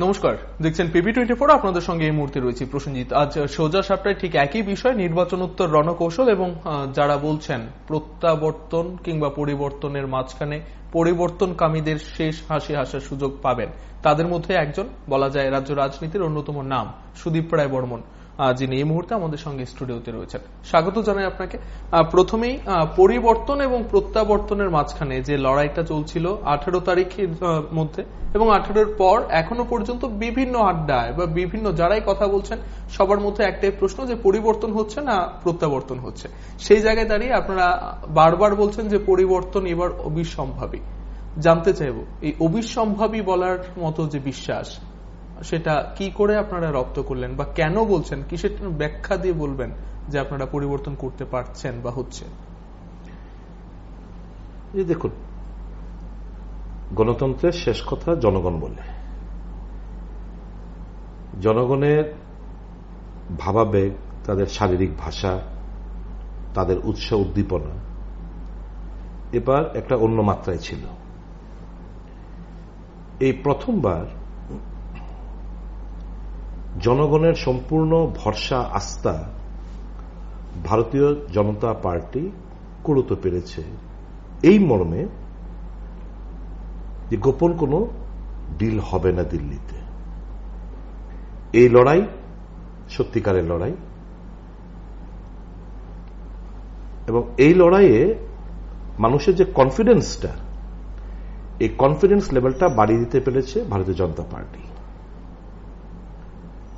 নমস্কার, দেখছেন PP24। আপনাদের সঙ্গে এই মুহূর্তে রয়েছে প্রসেনজিৎ। আজ সোজা সাপটায় ঠিক একই বিষয়, নির্বাচনোত্তর রণকৌশল এবং যারা বলছেন প্রত্যাবর্তন কিংবা পরিবর্তনের মাঝখানে পরিবর্তনকামীদের শেষ হাসি হাসার সুযোগ পাবেন, তাদের মধ্যে একজন বলা যায় রাজ্য রাজনীতির অন্যতম নাম সুদীপ রায় বর্মন, যিনি এই মুহূর্তে আমাদের সঙ্গে স্টুডিওতে রয়েছেন। স্বাগত জানাই আপনাকে। প্রথমেই পরিবর্তন এবং প্রত্যাবর্তনের মাঝখানে যে লড়াইটা চলছিল 18 তারিখের মধ্যে এবং 18-এর পর এখনো পর্যন্ত বিভিন্ন আড্ডায় বা বিভিন্ন যারাই কথা বলছেন সবার মধ্যে একটাই প্রশ্ন, যে পরিবর্তন হচ্ছে না প্রত্যাবর্তন হচ্ছে। সেই জায়গায় দাঁড়িয়ে আপনারা বারবার বলছেন যে পরিবর্তন এবার অবিসম্ভাবী। জানতে চাইব এই অবিসম্ভাবী বলার মতো যে বিশ্বাস, সেটা কি করে আপনারা রপ্ত করলেন বা কেন বলছেন, কিসের ব্যাখ্যা দিয়ে বলবেন যে আপনারা পরিবর্তন করতে পারছেন বা হচ্ছে? দেখুন, গণতন্ত্রের শেষ কথা জনগণ বলে। জনগণের ভাবাবেগ, তাদের শারীরিক ভাষা, তাদের উৎসাহ উদ্দীপনা এবার একটা অন্য মাত্রায় ছিল। এই প্রথমবার জনগণের সম্পূর্ণ ভরসা আস্থা ভারতীয় জনতা পার্টি কুড়োতে পেরেছে এই মর্মে যে গোপন কোনো ডিল হবে না দিল্লিতে। এই লড়াই সত্যিকারের লড়াই এবং এই লড়াইয়ে মানুষের যে কনফিডেন্সটা, এই কনফিডেন্স লেভেলটা বাড়িয়ে দিতে পেরেছে ভারতীয় জনতা পার্টি।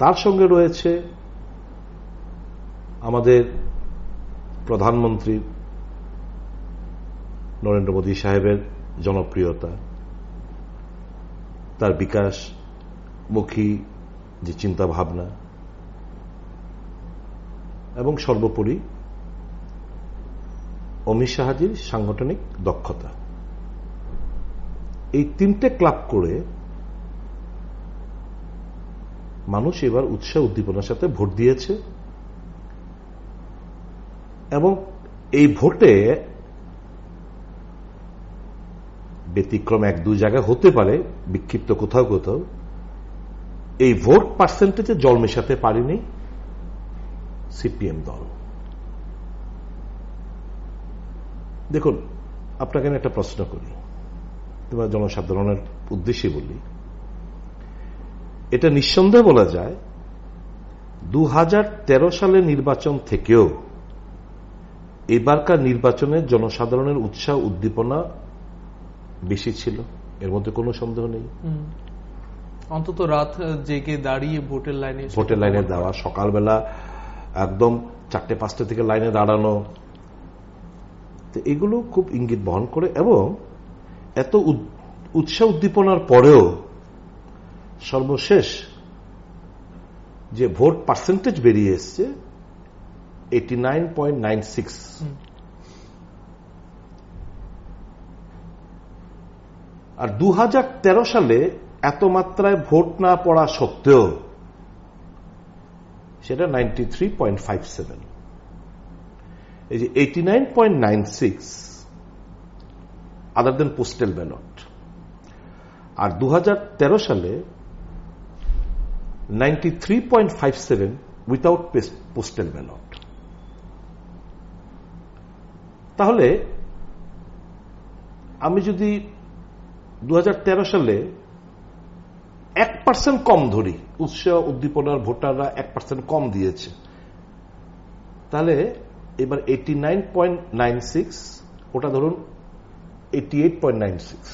তার সঙ্গে রয়েছে আমাদের প্রধানমন্ত্রী নরেন্দ্র মোদী সাহেবের জনপ্রিয়তা, তার বিকাশমুখী যে চিন্তা ভাবনা এবং সর্বোপরি অমিত শাহজির সাংগঠনিক দক্ষতা। এই তিনটে ক্লাব করে মানুষ এবার উৎসাহ উদ্দীপনার সাথে ভোট দিয়েছে এবং এই ভোটে ব্যতিক্রম এক দুই জায়গায় হতে পারে, বিক্ষিপ্ত কোথাও কোথাও, এই ভোট পার্সেন্টেজে জল মেশাতে পারেনি সিপিএম দল। দেখুন, আপনাকে একটা প্রশ্ন করি, তোমার জনসাধারণের উদ্দেশ্যে বলি। এটা নিঃসন্দেহে বলা যায় 2013 সালের নির্বাচন থেকেও এবারকার নির্বাচনে জনসাধারণের উৎসাহ উদ্দীপনা বেশি ছিল, এর মধ্যে কোনো সন্দেহ নেই। অন্তত রাত জেগে দাঁড়িয়ে ভোটের লাইনে দেওয়া, সকালবেলা একদম 4-5টা থেকে লাইনে দাঁড়ানো, এগুলো খুব ইঙ্গিত বহন করে। এবং এত উৎসাহ উদ্দীপনার পরেও সর্বশেষ যে ভোট পার্সেন্টেজ বেরিয়ে এসছে 89.96, আর 2013 সালে এত মাত্রায় ভোট না পড়া সত্ত্বেও সেটা 93.57। এই যে 89.96 আদার দেন পোস্টাল ব্যালট, আর 2013 সালে 93.57 উইথাউট পোস্টাল ব্যালট। তাহলে আমি যদি 2013 সালে 1% কম ধরি, উৎসাহ উদ্দীপনার ভোটাররা 1% কম দিয়েছে, তাহলে এবার 89.96, ওটা ধরুন 88.96।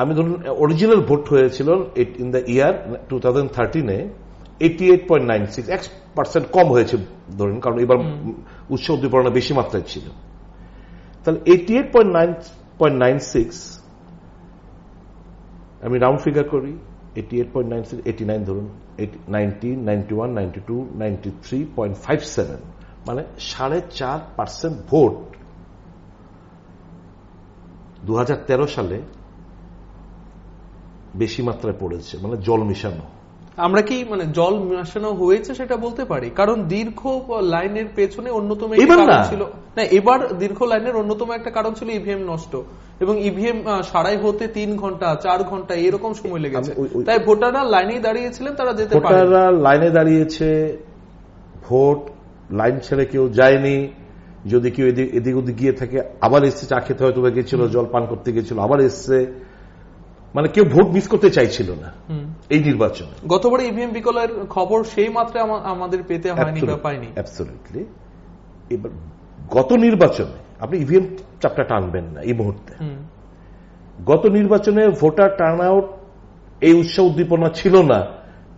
আমি ধরুন অরিজিনাল ভোট হয়েছিল ইন দ্য ইয়ার 2013-এ 88.96, 1% কম হয়েছে ধরুন, কারণ এবার উৎসাহ উদ্দীপনা বেশি মাত্রায় ছিল। তাহলে 88.96 আমি রাউন্ড ফিগার করি, 88.96, 89 ধরুন, 90, 91, 92, 93.57, মানে 4.5% ভোট 2013 সালে বেশি মাত্রায় পড়েছে, মানে জল মিশানো। আমরা কি মানে জল মেশানো হয়েছে সেটা বলতে পারি? কারণ দীর্ঘ লাইনের পেছনে অন্যতম ছিল না, এবার দীর্ঘ লাইনের অন্যতম একটা কারণ ছিল ইভিএম নষ্ট। এবং ইভিএম সারাই হতে 3 ঘন্টা 4 ঘন্টা এরকম সময় লেগেছে। আমি তাই ভোটাররা লাইনেই দাঁড়িয়েছিলেন, তারা যেতে পারে। ভোটাররা লাইনে দাঁড়িয়েছে, ভোট লাইন ছেড়ে কেউ যায়নি। যদি কেউ এদিক ওদিক গিয়ে থাকে আবার এসছে, চা খেতে হয়তো গেছিল, জল পান করতে গেছিল, আবার এসছে, মানে কেউ ভোট মিস করতে চাইছিল না এই নির্বাচনে। গতবারে ইভিএম বিকলের খবর সেই মাত্রায় আমাদের পেতে হয়নি বা পাইনি। অ্যাবসলিউটলি। এবার গত নির্বাচনে আপনি ইভিএম চাপটা টানবেন না এই মুহূর্তে। গত নির্বাচনে ভোটার টার্ন আউট এই উৎসাহ উদ্দীপনা ছিল না,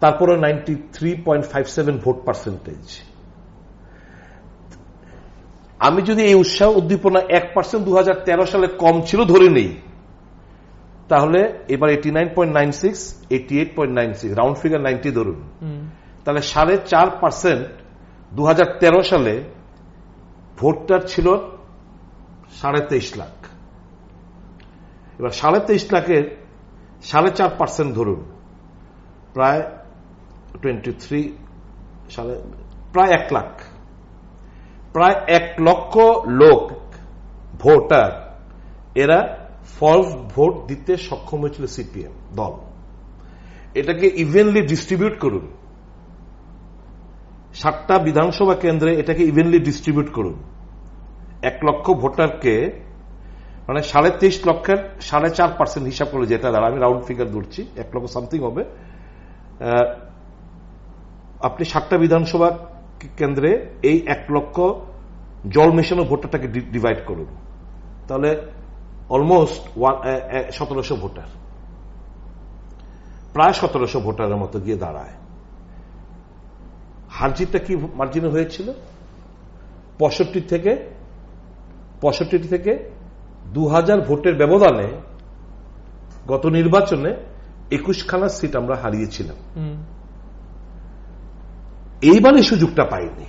তারপরে 93.57 ভোট পার্সেন্টেজ। আমি যদি এই উৎসাহ উদ্দীপনা 1% 2013 সালে কম ছিল ধরে নেই, তাহলে এবার 89.96, 88.96, রাউন্ড ফিগার 90 ধরুন, তাহলে 4.5% 2013 সালে ভোটার ছিল 23.5 লাখ। এবার 23.5 লাখের 4.5% ধরুন, প্রায় 23 সালে প্রায় 1 লাখ, প্রায় 1 লক্ষ লোক ভোটার এরা ফলস ভোট দিতে সক্ষম হয়েছিল সিপিএম দল। এটাকে ইভেনলি ডিস্ট্রিবিউট করুন, 7টা বিধানসভা কেন্দ্রে এটাকে ইভেনলি ডিস্ট্রিবিউট করুন। 1 লক্ষ ভোটারকে মানে 23.5 লক্ষের 4.5% হিসাব করে যেটা দাঁড়ায়, আমি রাউন্ড ফিগার ধরছি, 1 লক্ষ সামথিং হবে। আপনি 7টা বিধানসভা কেন্দ্রে এই 1 লক্ষ জল মেশানো ভোটারটাকে ডিভাইড করুন, তাহলে অলমোস্ট 1700 ভোটার, প্রায় 1700 ভোটারের মতো গিয়ে দাঁড়ায়। হারজিতটা কি মার্জিনে হয়েছিল? 65 থেকে 2000 ভোটের ব্যবধানে গত নির্বাচনে 21খানা সিট আমরা হারিয়েছিলাম। এইবার এই সুযোগটা পাইনি।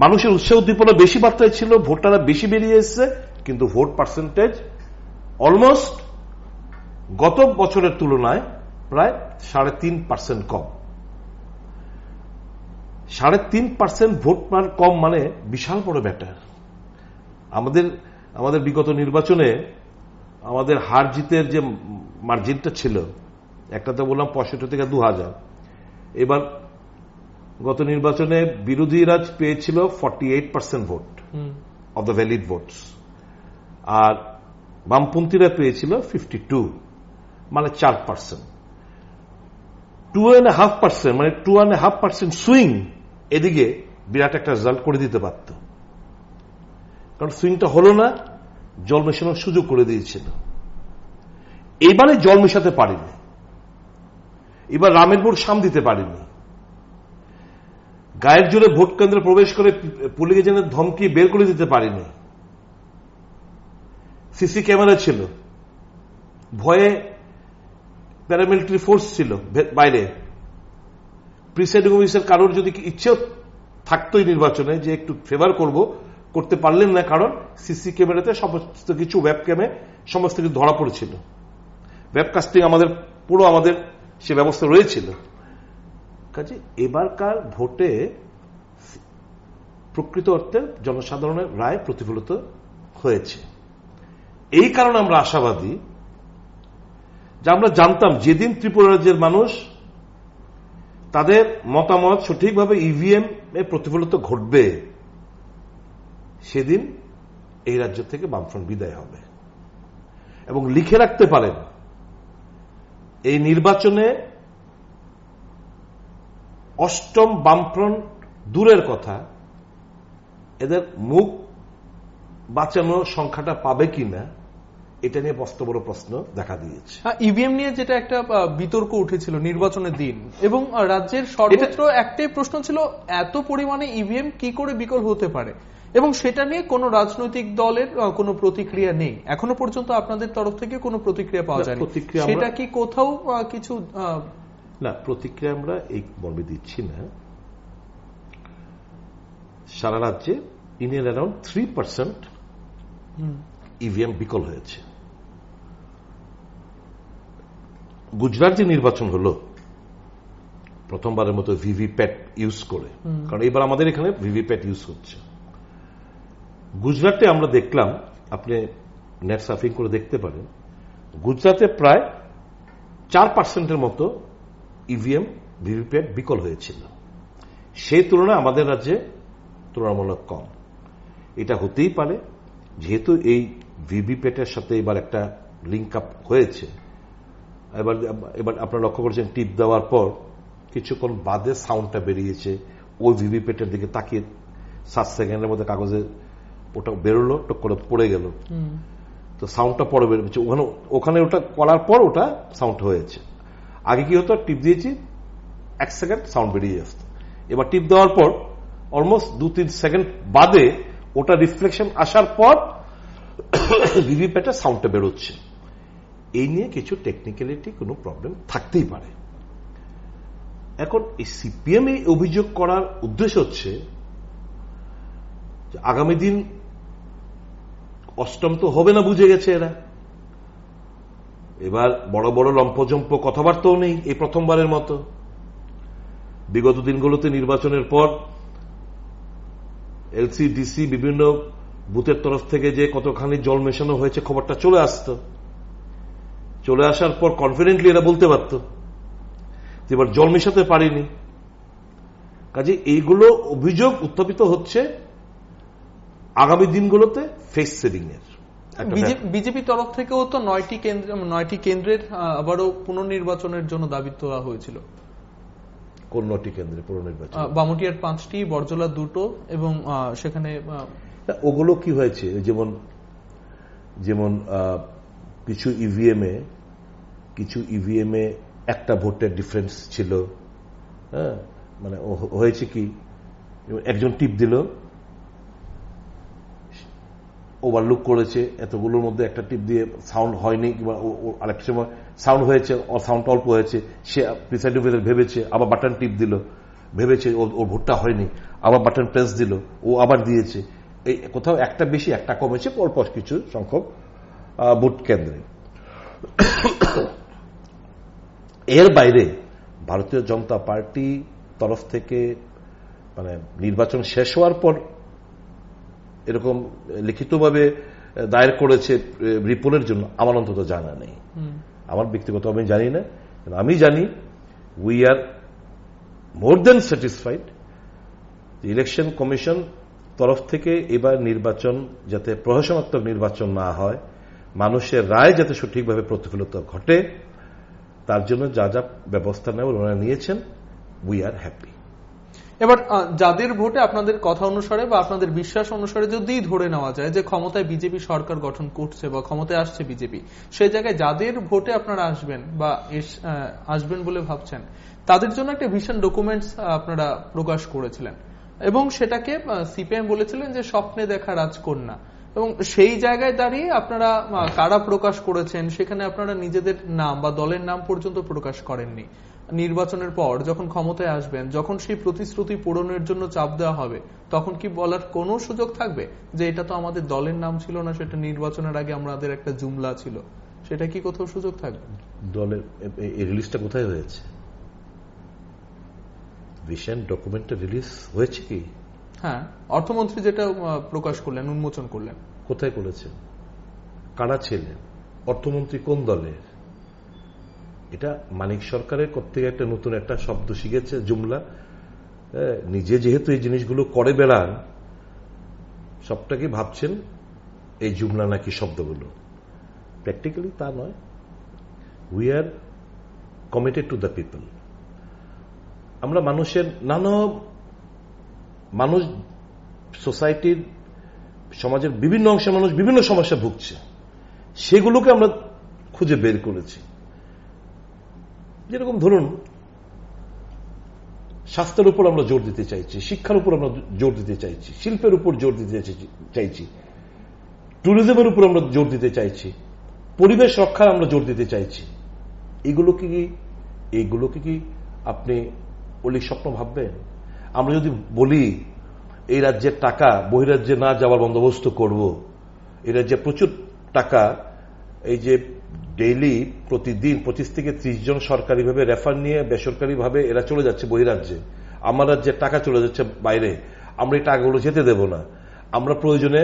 মানুষের উৎসাহ উদ্দীপনা বেশি মাত্রায় ছিল, ভোটাররা বেশি বেরিয়ে এসছে, কিন্তু ভোট পার্সেন্টেজ অলমোস্ট গত বছরের তুলনায় প্রায় 3.5% কম। 3.5% ভোট কম মানে বিশাল বড় ব্যাটার। আমাদের বিগত নির্বাচনে আমাদের হার জিতের যে মার্জিনটা ছিল, একটাতে বললাম 65 থেকে 2000, এবার গত নির্বাচনে বিরোধীরা পেয়েছিল 48% ভোট অব দ্য ভ্যালিড ভোটস, আর বামপন্থীরা পেয়েছিল 52, মানে 4%। 2.5% মানে 2.5% সুইং এদিকে বিরাট একটা রেজাল্ট করে দিতে পারত, কারণ সুইংটা হলো না, জল মেশানোর সুযোগ করে দিয়েছিল। এইবারে জল মেশাতে পারিনি, এবার রামের ভোট সাম দিতে পারিনি, গায়ের জোরে ভোট কেন্দ্রে প্রবেশ করে পুলিশ এজেন্টের ধমকি বের করে দিতে পারিনি। সিসি ক্যামেরা ছিল, ভয়ে প্যারামিলিটারি ফোর্স ছিল বাইরে। প্রিসাইডিং অফিসার কারোর যদি ইচ্ছে থাকতোই নির্বাচনে যে একটু ফেভার করতে পারলেন না, কারণ সিসি ক্যামেরাতে সমস্ত কিছু, ওয়েব ক্যামে সমস্ত কিছু ধরা পড়েছিল। ওয়েবকাস্টিং আমাদের সে ব্যবস্থা রয়েছিল। কাজে এবারকার ভোটে প্রকৃত অর্থে জনসাধারণের রায় প্রতিফলিত হয়েছে। এই কারণে আমরা আশাবাদী যে আমরা জানতাম যেদিন ত্রিপুরা রাজ্যের মানুষ তাদের মতামত সঠিকভাবে ইভিএম এ প্রতিফলিত ঘটবে, সেদিন এই রাজ্য থেকে বামফ্রন্ট বিদায় হবে। এবং লিখে রাখতে পারেন, এই নির্বাচনে অষ্টম বামফ্রন্ট দূরের কথা, এদের মুখ বাঁচানোর সংখ্যাটা পাবে কিনা, এটা নিয়ে বড় প্রশ্ন দেখা দিয়েছে। ইভিএম নিয়ে যেটা একটা বিতর্ক উঠেছিল নির্বাচনের দিন, এবং রাজ্যের সর্বত্র একটাই প্রশ্ন ছিল, এত পরিমাণে ইভিএম কি করে বিকল হতে পারে, এবং সেটা নিয়ে কোনো রাজনৈতিক দলের কোনো প্রতিক্রিয়া নেই। এখনো পর্যন্ত আপনাদের তরফ থেকে কোনো প্রতিক্রিয়া পাওয়া যায়নি। সেটা কি কোথাও কিছু না, প্রতিক্রিয়া আমরা এই মর্মে দিচ্ছি না। সারা রাজ্যে ইন এন্ড অ্যারাউন্ড 3% ইভিএম বিকল হয়েছে। গুজরাট যে নির্বাচন হলো প্রথমবারের মতো ভিভিপ্যাট ইউজ করে, কারণ এবার আমাদের এখানে ভিভিপ্যাট ইউজ হচ্ছে। গুজরাটে আমরা দেখলাম আপনি নেট সার্ফিং করে দেখতে পারেন, গুজরাটে প্রায় 4% মতো ইভিএম ভিভিপ্যাট বিকল হয়েছিল। সেই তুলনায় আমাদের রাজ্যে তুলনামূলক কম। এটা হতেই পারে যেহেতু এই ভিভিপ্যাটের সাথে এবার একটা লিঙ্ক আপ হয়েছে। এবার আপনারা লক্ষ্য করেছেন টিপ দেওয়ার পর কিছুক্ষণ বাদে সাউন্ডটা বেরিয়েছে, ওই ভিভিপ্যাটের দিকে তাকিয়ে 7 সেকেন্ডের মধ্যে কাগজে ওটা বেরোলো, টক করে পড়ে গেল, তো সাউন্ডটা পরে বেরোচ্ছে। ওখানে ওটা করার পর ওটা সাউন্ড হয়েছে। আগে কি হতো, টিপ দিয়েছি 1 সেকেন্ড সাউন্ড বেরিয়ে আসতো, এবার টিপ দেওয়ার পর অলমোস্ট 2-3 সেকেন্ড বাদে ওটা রিফ্লেকশন আসার পর ভিভিপ্যাটের সাউন্ডটা বেরোচ্ছে। এই নিয়ে কিছু টেকনিক্যালিটি কোনো প্রবলেম থাকতেই পারে। এখন এই সিপিএম এই অভিযোগ করার উদ্দেশ্য হচ্ছে আগামী দিন অষ্টম তো হবে না, বুঝে গেছে এরা। এবার বড় বড় লম্পজম্প কথাবার্তাও নেই এই প্রথমবারের মতো। বিগত দিনগুলোতে নির্বাচনের পর এলসিডিসি বিভিন্ন বুথের তরফ থেকে যে কতখানি জল মেশানো হয়েছে খবরটা চলে আসতো, চলে আসার পর কনফিডেন্টলি এরা বলতে পারত, এবার জল মেশাতে পারিনি। কাজে এইগুলো অভিযোগ উত্থাপিত হচ্ছে আগামী দিনগুলোতে ফেস সেভিং এর। বিজেপি তরফ থেকেও তো 9টি কেন্দ্রের আবারও পুনর্নির্বাচনের জন্য দাবি তোলা হয়েছিল। কোন 9টি কেন্দ্রে পুনর্নির্বাচন? বামুটিয়ার 5টি, বরজলা 2টো, এবং সেখানে ওগুলো কি হয়েছে, যেমন কিছু ইভিএম এ একটা ভোটের ডিফারেন্স ছিল। হ্যাঁ, মানে হয়েছে কি, একজন টিপ দিল, ওভারলুক করেছে, এতগুলোর মধ্যে একটা টিপ দিয়ে সাউন্ড হয়নি, কিংবা আরেকটা সময় সাউন্ড হয়েছে, সাউন্ড অল্প হয়েছে, সে প্রিসাইডিং অফিসার ভেবেছে, আবার বাটন টিপ দিল, ভেবেছে ওর ভোটটা হয়নি, আবার বাটন প্রেস দিল, ও আবার দিয়েছে। এই কোথাও একটা বেশি একটা কমেছে পরপর কিছু সংখ্যক ভোট কেন্দ্রে। এর বাইরে ভারতীয় জনতা পার্টি তরফ থেকে মানে নির্বাচন শেষ হওয়ার পর এরকম লিখিতভাবে দায়ের করেছে রিপোর্টের জন্য, আমার অন্তত জানা নেই। আমার ব্যক্তিগত আমি জানি না, আমি জানি we are more than satisfied. Election commission তরফ থেকে এবার নির্বাচন যাতে প্রহসনাত্মক নির্বাচন না হয়, মানুষের রায় যাতে সঠিকভাবে প্রতিফলিত ঘটে, তার জন্য যা যা ব্যবস্থা নেওয়ার ওনারা নিয়েছেন, উই আর হ্যাপি। এবার যাদের ভোটে আপনাদের কথা অনুসারে বা আপনাদের বিশ্বাস অনুসারে যদি ধরে নেওয়া যায় যে ক্ষমতায় বিজেপি সরকার গঠন করছে বা ক্ষমতায় আসছে বিজেপি, সেই জায়গায় যাদের ভোটে আপনারা আসবেন বা আসবেন বলে ভাবছেন, তাদের জন্য একটা ভিশন ডকুমেন্টস আপনারা প্রকাশ করেছিলেন এবং সেটাকে সিপিএম বলেছিলেন যে স্বপ্নে দেখা রাজকন্যা। এবং সেই জায়গায় দাঁড়িয়ে আপনারা কারা প্রকাশ করেছেন সেখানে আপনারা নিজেদের নাম বা দলের নাম পর্যন্ত প্রকাশ করেননি। নির্বাচনের পর যখন ক্ষমতায় আসবেন, যখন সেই প্রতিশ্রুতি পূরণের জন্য চাপ দেওয়া হবে, তখন কি বলার কোনো সুযোগ থাকবে যে এটা তো আমাদের দলের নাম ছিল না, সেটা নির্বাচনের আগে আমাদের একটা জুমলা ছিল? সেটা কি কোথাও সুযোগ থাকবে? দলের এই রিলিজটা কোথায় হয়েছে? ভিশন ডকুমেন্টটা রিলিজ হয়েছে কি? হ্যাঁ, অর্থমন্ত্রী যেটা প্রকাশ করলেন, উন্মোচন করলেন। কোথায় করেছেন? কারা ছিলেন? অর্থমন্ত্রী কোন দলের? এটা মানিক সরকারের কর্তৃক একটা নতুন একটা শব্দ শিখেছে, জুমলা। নিজে যেহেতু এই জিনিসগুলো করে বেড়ান, সবটাকে ভাবছেন এই জুমলা নাকি শব্দগুলো। প্র্যাকটিক্যালি তা নয়। We are committed to the people. আমরা মানুষের মানুষ সোসাইটির সমাজের বিভিন্ন অংশের মানুষ বিভিন্ন সমস্যা ভুগছে, সেগুলোকে আমরা খুঁজে বের করেছি। যেরকম ধরুন, স্বাস্থ্যের উপর আমরা জোর দিতে চাইছি, শিক্ষার উপর আমরা জোর দিতে চাইছি, শিল্পের উপর জোর দিতে চাইছি, ট্যুরিজমের উপর আমরা জোর দিতে চাইছি, পরিবেশ রক্ষার আমরা জোর দিতে চাইছি। এইগুলোকে কি আপনি অলিক স্বপ্ন ভাববেন? আমরা যদি বলি এই রাজ্যের টাকা বহিরাজ্যে না যাওয়ার বন্দোবস্ত করব, এই রাজ্যে প্রচুর টাকা, এই যে ডেইলি প্রতিদিন 25 থেকে 30 জন সরকারিভাবে রেফার নিয়ে বেসরকারিভাবে এরা চলে যাচ্ছে বহিরাজ্যে, আমার রাজ্যের টাকা চলে যাচ্ছে বাইরে, আমরা এই টাকাগুলো যেতে দেব না। আমরা প্রয়োজনে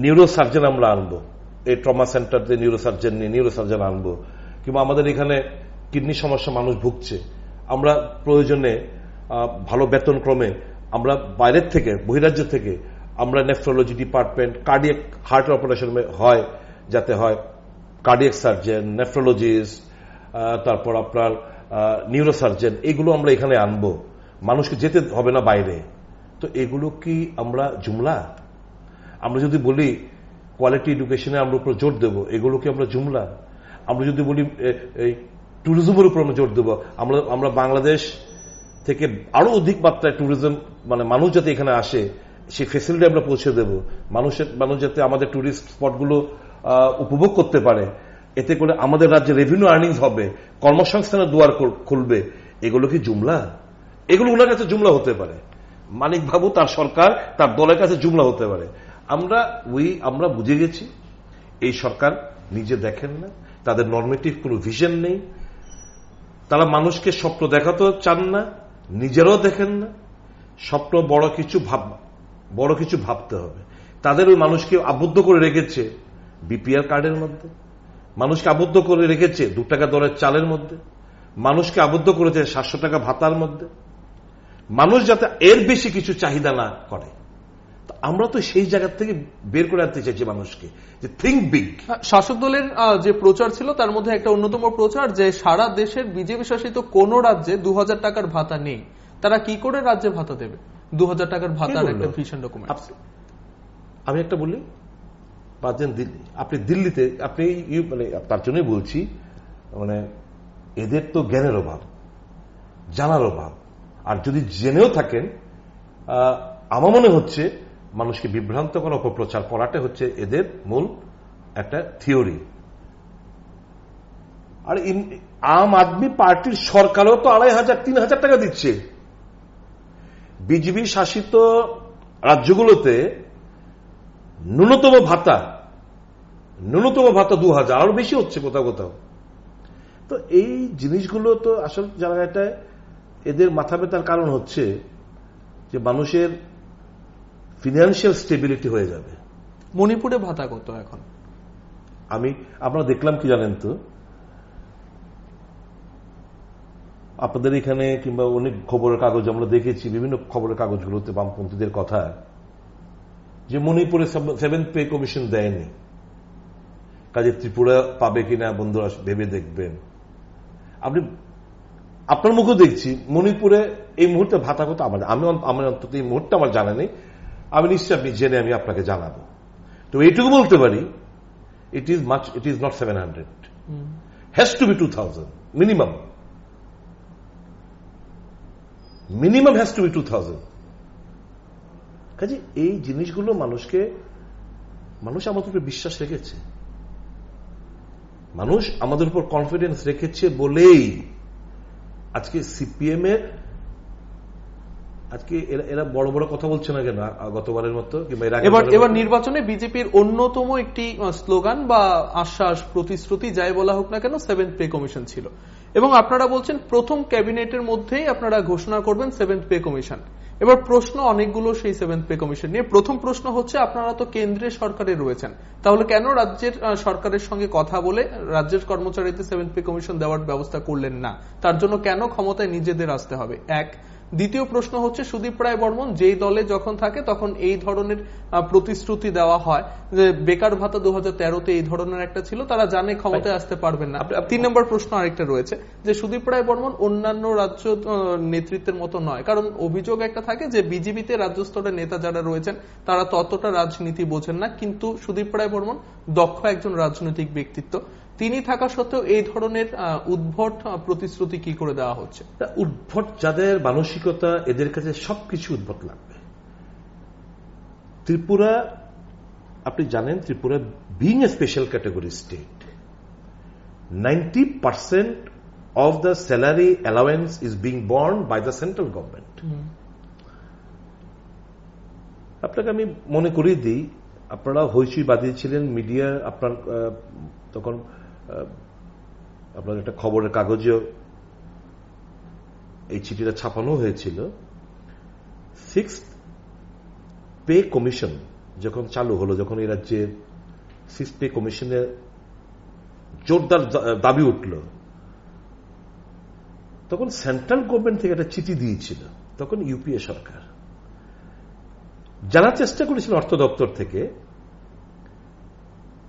নিউরো সার্জন আমরা আনবো, এই ট্রমা সেন্টার যে নিউরো সার্জন নিয়ে নিউরো সার্জন আনবো, কিংবা আমাদের এখানে কিডনি সমস্যা মানুষ ভুগছে, আমরা প্রয়োজনে ভালো বেতন ক্রমে আমরা বাইরের থেকে বহিরাজ্য থেকে আমরা nephrology department, cardiac heart operation হয় যাতে হয়, কার্ডিয়াক সার্জন, নেফ্রোলজিস্ট, তারপর আপনার নিউরো সার্জন, এগুলো আমরা এখানে আনবো। মানুষকে যেতে হবে না বাইরে। তো এগুলো কি আমরা জুমলা? আমরা যদি বলি কোয়ালিটি এডুকেশনে আমরা উপর জোর দেবো, এগুলো কি আমরা জুমলা? আমরা যদি বলি ট্যুরিজমের উপর আমরা জোর দেবো, আমরা বাংলাদেশ থেকে আরো অধিক মাত্রায় ট্যুরিজম, মানে মানুষ যাতে এখানে আসে সেই ফেসিলিটি আমরা পৌঁছে দেব, মানুষ যাতে আমাদের ট্যুরিস্ট স্পটগুলো উপভোগ করতে পারে, এতে করে আমাদের রাজ্যে রেভিনিউ আর্নিংস হবে, কর্মসংস্থানের দুয়ার খুলবে। এগুলো কি জুমলা? এগুলো ওনার কাছে জুমলা হতে পারে, মানিক বাবু তার সরকার তার দলের কাছে জুমলা হতে পারে। আমরা বুঝে গেছি এই সরকার নিজে দেখেন না, তাদের নর্মেটিভ কোনো ভিশন নেই, তারা মানুষকে স্বপ্ন দেখাতেও চান না, নিজেরাও দেখেন না। স্বপ্ন বড় কিছু ভাবতে হবে। তাদের ওই মানুষকে আবদ্ধ করে রেখেছে বিপিএল কার্ডের মধ্যে, মানুষকে আবদ্ধ করে রেখেছে 2 টাকা দরের চালের মধ্যে, মানুষকে আবদ্ধ করেছে 700 টাকা ভাতার মধ্যে। মানুষ যাতে এর বেশি কিছু চাহিদা না করে, আমরা তো সেই জায়গা থেকে বের করে আনতে চাইছি মানুষকে, যে থিঙ্ক বিগ। শাসক দলের যে প্রচার ছিল তার মধ্যে একটা অন্যতম প্রচার যে সারা দেশের বিজেপি শাসিত কোন রাজ্যে 2000 টাকার ভাতা নেই, তারা কি করে রাজ্যে ভাতা দেবে? 2000 টাকার ভাতার একটা ভিশন ডকুমেন্ট। আমি একটা বলি, 5 দিন দিল্লি, আপনি দিল্লিতে আপনি মানে তার জন্যই বলছি, মানে এদের তো জ্ঞানের অভাব, জানার অভাব। আর যদি জেনেও থাকেন, আমার মনে হচ্ছে মানুষকে বিভ্রান্ত করা, অপপ্রচার করাটা হচ্ছে এদের মূল একটা থিওরি। আর আম আদমি পার্টির সরকারও তো 2500-3000 টাকা দিচ্ছে। বিজেপি শাসিত রাজ্যগুলোতে ন্যূনতম ভাতা 2000, আরো বেশি হচ্ছে কোথাও কোথাও। তো এই জিনিসগুলো তো আসল জায়গাটায় এদের মাথা ব্যথার কারণ হচ্ছে যে মানুষের ফিনান্সিয়াল স্টেবিলিটি হয়ে যাবে। মণিপুরে ভাতা কত এখন? আমরা দেখলাম কি জানেন তো, আপনাদের এখানে কিংবা অনেক খবরের কাগজ আমরা দেখেছি, বিভিন্ন খবরের কাগজগুলোতে বামপন্থীদের কথা, যে মণিপুরে 7th পে কমিশন দেয়নি, কাজে ত্রিপুরা পাবে কিনা বন্ধুরা ভেবে দেখবেন। আপনার মুখে দেখছি মণিপুরে এই মুহূর্তে ভাতা কত, আমি অন্তত এই মুহূর্তে আমার জানা নেই, আমি নিশ্চয়ই আপনি জেনে আমি আপনাকে জানাবো। তো এইটুকু বলতে পারি, it is not 700, has to be 2000 minimum. Has to be 2000। কাজে এই জিনিসগুলো মানুষ আমাদের উপর বিশ্বাস রেখেছে, মানুষ আমাদের উপর কনফিডেন্স রেখেছে বলেই আজকে সিপিএম এর আজকে এরা বড় বড় কথা বলছে না কেন গতবারের মতো, কিংবা এবার নির্বাচনে বিজেপির অন্যতম একটি স্লোগান বা আশ্বাস, প্রতিশ্রুতি যাই বলা হোক না কেন, 7th পে কমিশন ছিল। এবং আপনারা বলছেন প্রথম ক্যাবিনেটের মধ্যেই আপনারা ঘোষণা করবেন 7th পে কমিশন। এবার প্রশ্ন অনেকগুলো সেই 7th পে কমিশন নিয়ে। প্রথম প্রশ্ন হচ্ছে, আপনারা তো কেন্দ্রের সরকারে রয়েছেন, তাহলে কেন রাজ্যের সরকারের সঙ্গে কথা বলে রাজ্যের কর্মচারীদের 7th পে কমিশন দেওয়ার ব্যবস্থা করলেন না? তার জন্য কেন ক্ষমতায় নিজেদের আসতে হবে? এক। দ্বিতীয় প্রশ্ন হচ্ছে, সুদীপ রায় বর্মন যেই দলে যখন থাকে তখন এই ধরনের প্রতিশ্রুতি দেওয়া হয় যে বেকার ভাতা 2013-তে এই ধরনের একটা ছিল, তারা জানে ক্ষমতায় আসতে পারবেন না। 3 নম্বর প্রশ্ন আরেকটা রয়েছে যে সুদীপ রায় বর্মন অন্যান্য রাজ্য নেতৃত্বের মতো নয়, কারণ অভিযোগ একটা থাকে যে বিজেপিতে রাজ্য স্তরের নেতা যারা রয়েছেন তারা ততটা রাজনীতি বোঝেন না, কিন্তু সুদীপ রায় বর্মন দক্ষ একজন রাজনৈতিক ব্যক্তিত্ব, তিনি থাকা সত্ত্বেও এই ধরনের উদ্ভট প্রতিশ্রুতি কি করে দেওয়া হচ্ছে? উদ্ভট যাদের মানসিকতা, এদের কাছে সবকিছু উদ্ভট লাগবে। ত্রিপুরা, আপনি জানেন Tripura being a special category state, 90% of the salary allowance is being borne by the central government. আপনাকে আমি মনে করিয়ে দিই, আপনারা হইচই বাঁধিয়েছিলেন মিডিয়া, আপনার তখন আপনার একটা খবরের কাগজেও এই চিঠিটা ছাপানো হয়েছিল। 6th পে কমিশন যখন চালু হলো, যখন এই রাজ্যের 6 পে কমিশনে জোরদার দাবি উঠল, তখন সেন্ট্রাল গভর্নমেন্ট থেকে একটা চিঠি দিয়েছিল তখন ইউপিএ সরকার। জানার চেষ্টা করেছিল অর্থ দপ্তর থেকে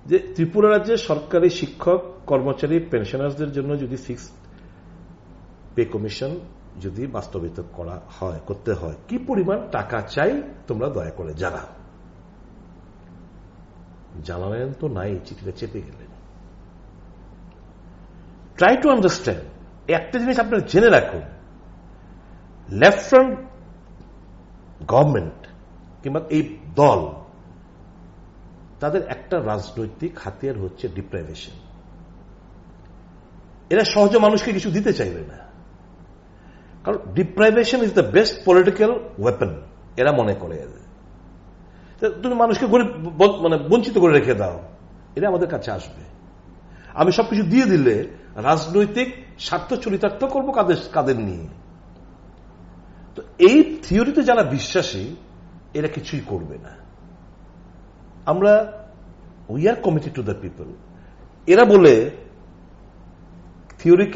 যে ত্রিপুরা রাজ্যের সরকারি শিক্ষক, কর্মচারী, পেনশনারদের জন্য যদি 6 পে কমিশন যদি বাস্তবায়িত করতে হয়, কি পরিমাণ টাকা চাই তোমরা দয়া করে জানাও। জানালেন তো নাই, চিঠিটা চেপে গেলেন। Try to understand. একটা জিনিস আপনারা জেনে রাখুন, লেফট ফ্রন্ট গভর্নমেন্ট কিংবা এই দল, তাদের একটা রাজনৈতিক হাতিয়ার হচ্ছে ডিপ্রাইভেশন। এরা সহজে মানুষকে কিছু দিতে চাইবে না, কারণ deprivation is the best political weapon এরা মনে করে। তুমি মানুষকে বঞ্চিত করে রেখে দাও, এরা আমাদের কাছে আসবে। আমি সবকিছু দিয়ে দিলে রাজনৈতিক স্বার্থ চরিতার্থ করবো কাদের নিয়ে। তো এই থিওরিতে যারা বিশ্বাসী এরা কিছুই করবে না। আমরা we are committed to the people. এরা বলে থিওরি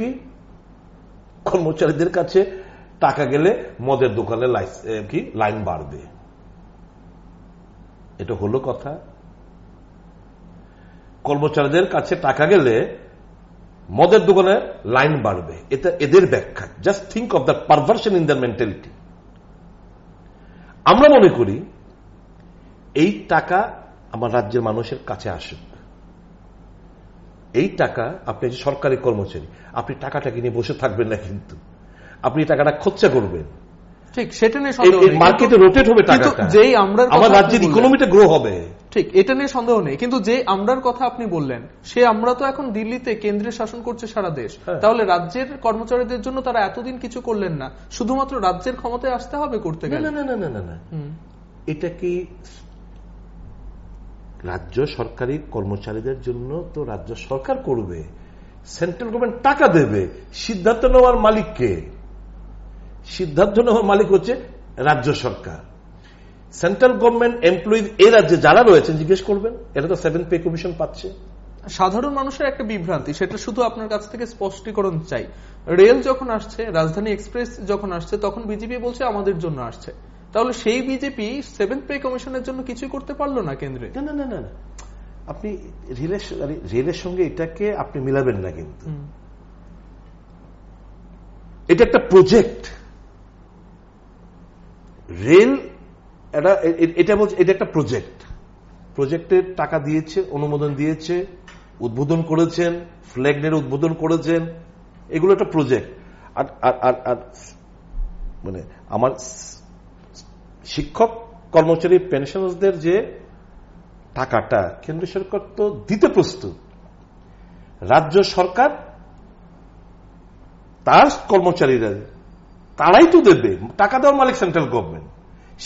কর্মচারীদের কাছে টাকা গেলে মদের দোকানে লাইন বাড়বে। এটা হলো কথা? কর্মচারীদের কাছে টাকা গেলে মদের দোকানে লাইন বাড়বে, এটা এদের ব্যাখ্যা। Just think of the perversion in the mentality. আমরা মনে করি এই টাকা আমার রাজ্যের মানুষের কাছে আসুক। এই টাকা, আপনি যে সরকারি কর্মচারী, আপনি টাকাটাকে নিয়ে বসে থাকবেন না, কিন্তু আপনি টাকাটা খরচা করবেন। ঠিক, সেটা নিয়ে সন্দেহ নেই, মার্কেটে রোটেট হবে টাকাটা, যেই আমার রাজ্যের ইকোনমিটা গ্রো হবে। ঠিক, এটা নিয়ে সন্দেহ নেই। কিন্তু যে আমরার কথা আপনি বললেন, সে আমরা তো এখন দিল্লিতে কেন্দ্রে শাসন করছে সারা দেশ। তাহলে রাজ্যের কর্মচারীদের জন্য তারা এতদিন কিছু করলেন না, শুধুমাত্র রাজ্যের ক্ষমতায় আসতে হবে করতে গেলে? না না না না না, এটা কি রাজ্য সরকারি কর্মচারীদের জন্য তো রাজ্য সরকার করবে, সেন্ট্রাল গভর্নমেন্ট টাকা দেবে। সিদ্ধান্ত নেওয়ার মালিককে? সিদ্ধান্ত নেওয়ার মালিক হচ্ছে রাজ্য সরকার। সেন্ট্রাল গভর্নমেন্ট এমপ্লয়ি এই রাজ্যে যারা রয়েছেন জিজ্ঞেস করবেন, এটা তো 7 পে কমিশন পাচ্ছে। সাধারণ মানুষের একটা বিভ্রান্তি, সেটা শুধু আপনার কাছ থেকে স্পষ্টীকরণ চাই। রেল যখন আসছে, রাজধানী এক্সপ্রেস যখন আসছে, তখন বিজেপি বলছে আমাদের জন্য আসছে। তাহলে সেই বিজেপি 7 পে কমিশনের জন্য কিছুই করতে পারলো না কেন্দ্রে? না না না না, আপনি রেলের সঙ্গে এটাকে আপনি মিলাবেন না। কিন্তু এটা একটা প্রজেক্ট। রেল এটা বলছে এটা একটা প্রজেক্ট। প্রজেক্টের টাকা দিয়েছে, অনুমোদন দিয়েছে, উদ্বোধন করেছেন, ফ্ল্যাগনের উদ্বোধন করেছেন, এগুলো একটা প্রজেক্ট। আর মানে আমার শিক্ষক, কর্মচারী, পেনশনারদের যে টাকাটা কেন্দ্র সরকার তো দিতে প্রস্তুত, রাজ্য সরকার তার কর্মচারীরা তারাই তো দেবে। টাকা দেওয়ার মালিক সেন্ট্রাল গভর্নমেন্ট।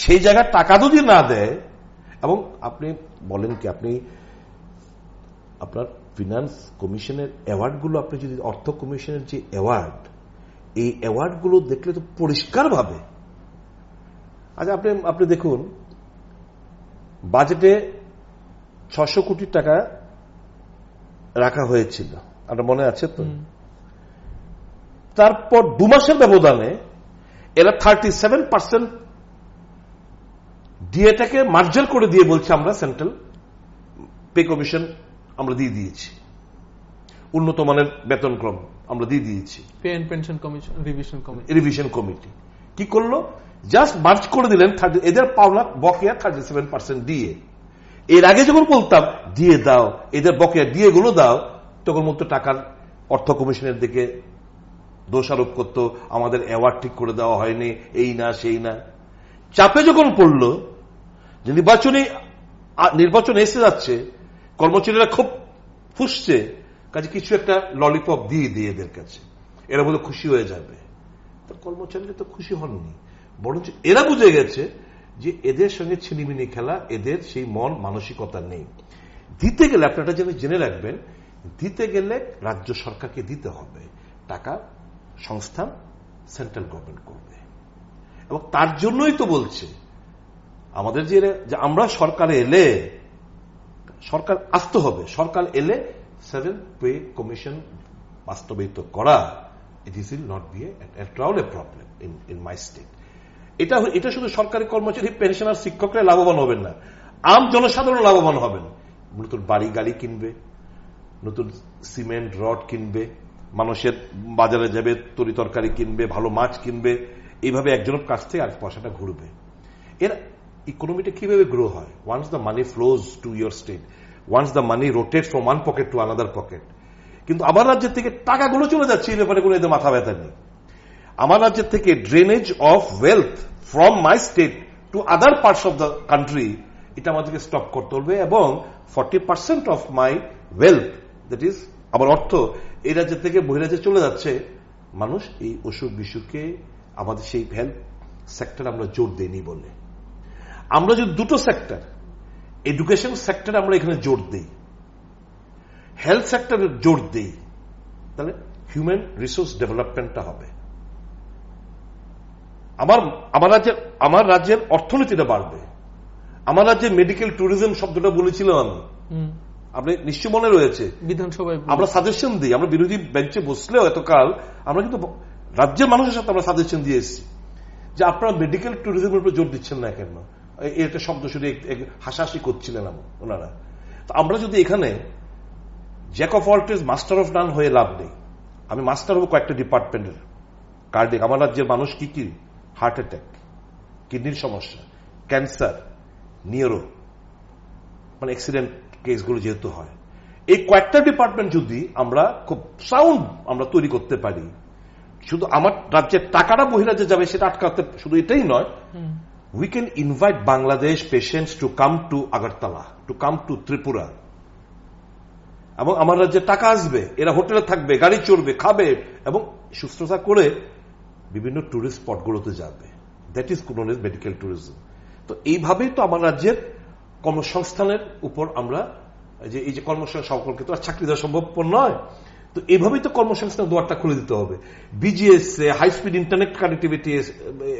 সেই জায়গায় টাকা যদি না দেয়, এবং আপনি বলেন কি, আপনি আপনার ফিনান্স কমিশনের অ্যাওয়ার্ডগুলো, আপনি যদি অর্থ কমিশনের যে অ্যাওয়ার্ড, এই অ্যাওয়ার্ডগুলো দেখলে তো পরিষ্কার ভাবে। আচ্ছা, আপনি দেখুন, বাজেটে 600 কোটি টাকা রাখা হয়েছিল, আপনার মনে আছে তো? তারপর 2 মাসের ব্যবধানে এরা 37% ডিএটাকে মার্জার করে দিয়ে বলছে আমরা সেন্ট্রাল পে কমিশন আমরা দিয়ে দিয়েছি, উন্নত মানের বেতনক্রম আমরা দিয়ে দিয়েছি। Pay and pension commission revision committee কি করলো? জাস্ট মার্চ করে দিলেন এদের পাওনা বকেয়া 37% দিয়ে। এর আগে যখন বলতাম দিয়ে দাও, এদের বকেয়া দিয়ে গুলো দাও, তখন মতো টাকার অর্থ কমিশনের দিকে দোষারোপ করতো, আমাদের অ্যাওয়ার্ড ঠিক করে দেওয়া হয়নি, এই না সেই না। চাপে যখন পড়লো যে নির্বাচন এসে যাচ্ছে, কর্মচারীরা খুব ফুসছে, কাজে কিছু একটা ললিপপ দিয়ে দিয়ে এদের কাছে, এরা বলে খুশি হয়ে যাবে। তো কর্মচারীরা তো খুশি হননি, বরঞ্চ এরা বুঝে গেছে যে এদের সঙ্গে ছিনিমিনি খেলা, এদের সেই মন মানসিকতা নেই। দিতে গেলে আপনারা জেনে রাখবেন, দিতে গেলে রাজ্য সরকারকে দিতে হবে টাকা, সংস্থান সেন্ট্রাল গভর্নমেন্ট করবে। এবং তার জন্যই তো বলছে আমাদের যে আমরা সরকারে এলে সরকার আসতে হবে, সরকার এলে 7th পে কমিশন বাস্তবায়িত করা, it is not be at all a problem in my state. এটা শুধু সরকারি কর্মচারী, পেনশনার, শিক্ষকরা লাভবান হবেন না, আম জনসাধারণ লাভবান হবেন। নতুন বাড়ি গাড়ি কিনবে, নতুন সিমেন্ট রড কিনবে, মানুষের বাজারে যাবে, তরি তরকারি কিনবে, ভালো মাছ কিনবে, এইভাবে একজনের কাছ থেকে আর পয়সাটা ঘুরবে। এর ইকোনমিটা কিভাবে গ্রো হয়? Once the money flows to your state, once the money rotate from one pocket to another pocket. কিন্তু আমার রাজ্যের থেকে টাকাগুলো চলে যাচ্ছে, এই ব্যাপারে কোনো এদের মাথা ব্যথা নেই। আমার রাজ্যের থেকে drainage of wealth from my state to other parts of the country, এটা আমাদেরকে স্টপ করতে হবে। এবং 40% of my wealth, that is আমার অর্থ, এই রাজ্য থেকে বহিরাজ্যে চলে যাচ্ছে। মানুষ এই অসুখ বিসুখে আমাদের সেই হেলথ সেক্টর আমরা জোর দেইনি বলে। আমরা যদি দুটো সেক্টর, এডুকেশন সেক্টর আমরা এখানে জোর দেই, হেলথ সেক্টরে জোর দেই, তাহলে হিউম্যান রিসোর্স ডেভেলপমেন্টটা হবে। আমার রাজ্যের অর্থনীতিটা বাড়বে। আমার রাজ্যে মেডিকেল ট্যুরিজম শব্দটা বলেছিলাম আমি, আপনি নিশ্চয় মনে রয়েছে, বিধানসভায় আমরা সাজেশন দিই। আমরা বিরোধী বেঞ্চে বসলেও এতকাল আমরা কিন্তু রাজ্যের মানুষের সাথে আমরা সাজেশন দিয়ে এসেছি যে আপনারা মেডিকেল ট্যুরিজমের উপর জোর দিচ্ছেন না কেন। এটা শব্দ শুধু হাসাহাসি করছিলেন ওনারা। তো আমরা যদি এখানে jack of all trades master of none হয়ে লাভ নেই। আমি মাস্টার হবো কয়েকটা ডিপার্টমেন্টের। কার্ডিয়াক, আমার রাজ্যের মানুষ কি কি, হার্ট অ্যাটাক, কিডনির সমস্যা, ক্যান্সার, নিউরো, মানে অ্যাক্সিডেন্ট কেসগুলো যেহেতু হয়, এই কয়েকটা ডিপার্টমেন্ট যদি আমরা খুব সাউন্ড আমরা তৈরি করতে পারি, শুধু আমার রাজ্যের টাকাটা বহিরাজ্যে যাবে সেটা আটকাতে, শুধু এটাই নয়, we can invite Bangladesh patients to come to Agartala, to come to Tripura, এবং আমার রাজ্যে টাকা আসবে, এরা হোটেলে থাকবে, গাড়ি চড়বে, খাবে এবং সুস্থতা করে বিভিন্ন টুরিস্ট স্পটগুলোতে যাবে। That is known as medical tourism. তো এইভাবেই তো আমার রাজ্যের কর্মসংস্থানের উপর আমরা এই যে কর্মসংস্থান, সকলকে তো আর চাকরি দেওয়া সম্ভবপর নয়, তো এইভাবেই তো কর্মসংস্থানের দুয়ারটা খুলে দিতে হবে। বিজি এসছে, হাই স্পিড ইন্টারনেট কানেক্টিভিটি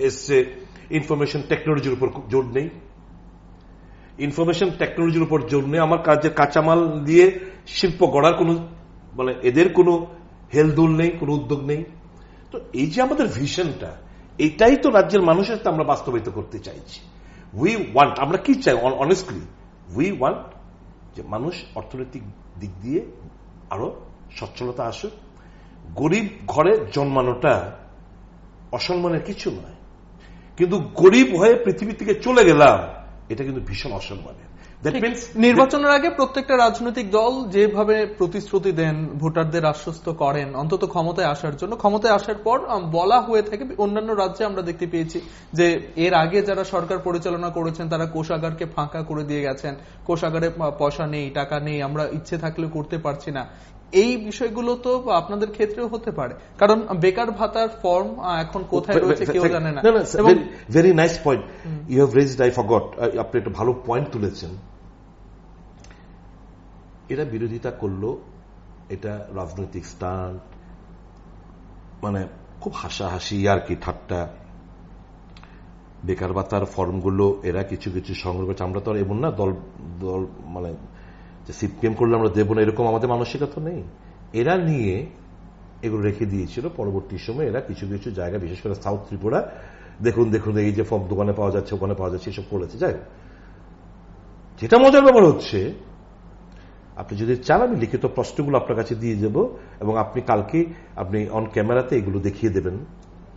এসছে, ইনফরমেশন টেকনোলজির উপর জোর নেই, ইনফরমেশন টেকনোলজির উপর জোর নেই। আমার কাজের কাঁচামাল দিয়ে শিল্প গড়ার কোন, মানে এদের কোনো হেলদোল নেই, কোনো উদ্যোগ নেই। তো এই যে আমাদের ভিশনটা, এটাই তো রাজ্যের মানুষের সাথে আমরা বাস্তবায়িত করতে চাইছি। উই ওয়ান্ট, আমরা কি চাই অনেস্টলি, উই ওয়ান্ট যে মানুষ অর্থনৈতিক দিক দিয়ে আরো সচ্ছলতা আসুক। গরিব ঘরে জন্মানোটা অসম্মানের কিছু নয়, কিন্তু গরিব হয়ে পৃথিবী থেকে চলে গেলাম, এটা কিন্তু ভীষণ অসম্মানের। নির্বাচনের আগে প্রত্যেকটা রাজনৈতিক দল যেভাবে প্রতিশ্রুতি দেন, ভোটারদের আশ্বস্ত করেন অন্তত ক্ষমতায় আসার জন্য, ক্ষমতায় আসার পর বলা হয়ে থাকে, অন্যান্য রাজ্যে আমরা দেখতে পেয়েছি যে এর আগে যারা সরকার পরিচালনা করেছেন তারা কোষাগারকে ফাঁকা করে দিয়ে গেছেন, কোষাগারে পয়সা নেই, টাকা নেই, আমরা ইচ্ছে থাকলেও করতে পারছি না। এই বিষয়গুলো তো আপনাদের ক্ষেত্রেও হতে পারে, কারণ বেকার ভাতার ফর্ম এখন কোথায় রয়েছে কেউ জানে না। Very nice point you have raised, I forgot. আপনি একটা ভালো পয়েন্ট তুলেছেন। এরা বিরোধিতা করলো, এটা রাজনৈতিক স্টান্ট, মানে খুব হাসাহাসি আর কি ঠাট্টা। বেকার ভাতার ফর্মগুলো এরা কিছু কিছু সংগ্রহ করছে। আমরা তো আর এমন না দল মানে সিপিএম করলে আমরা দেবো না, এরকম আমাদের মানসিকতা নেই। এরা নিয়ে এগুলো রেখে দিয়েছিল। পরবর্তী সময় এরা কিছু কিছু জায়গা, বিশেষ করে সাউথ ত্রিপুরা, দেখুন এই যে ফর্ম দোকানে পাওয়া যাচ্ছে, ওখানে পাওয়া যাচ্ছে, এসব করেছে। যাই হোক, যেটা মজার ব্যাপার হচ্ছে, আপনি যদি চান আমি লিখিত প্রশ্নগুলো আপনার কাছে দিয়ে যাব এবং আপনি কালকে আপনি অন ক্যামেরাতে এগুলো দেখিয়ে দেবেন,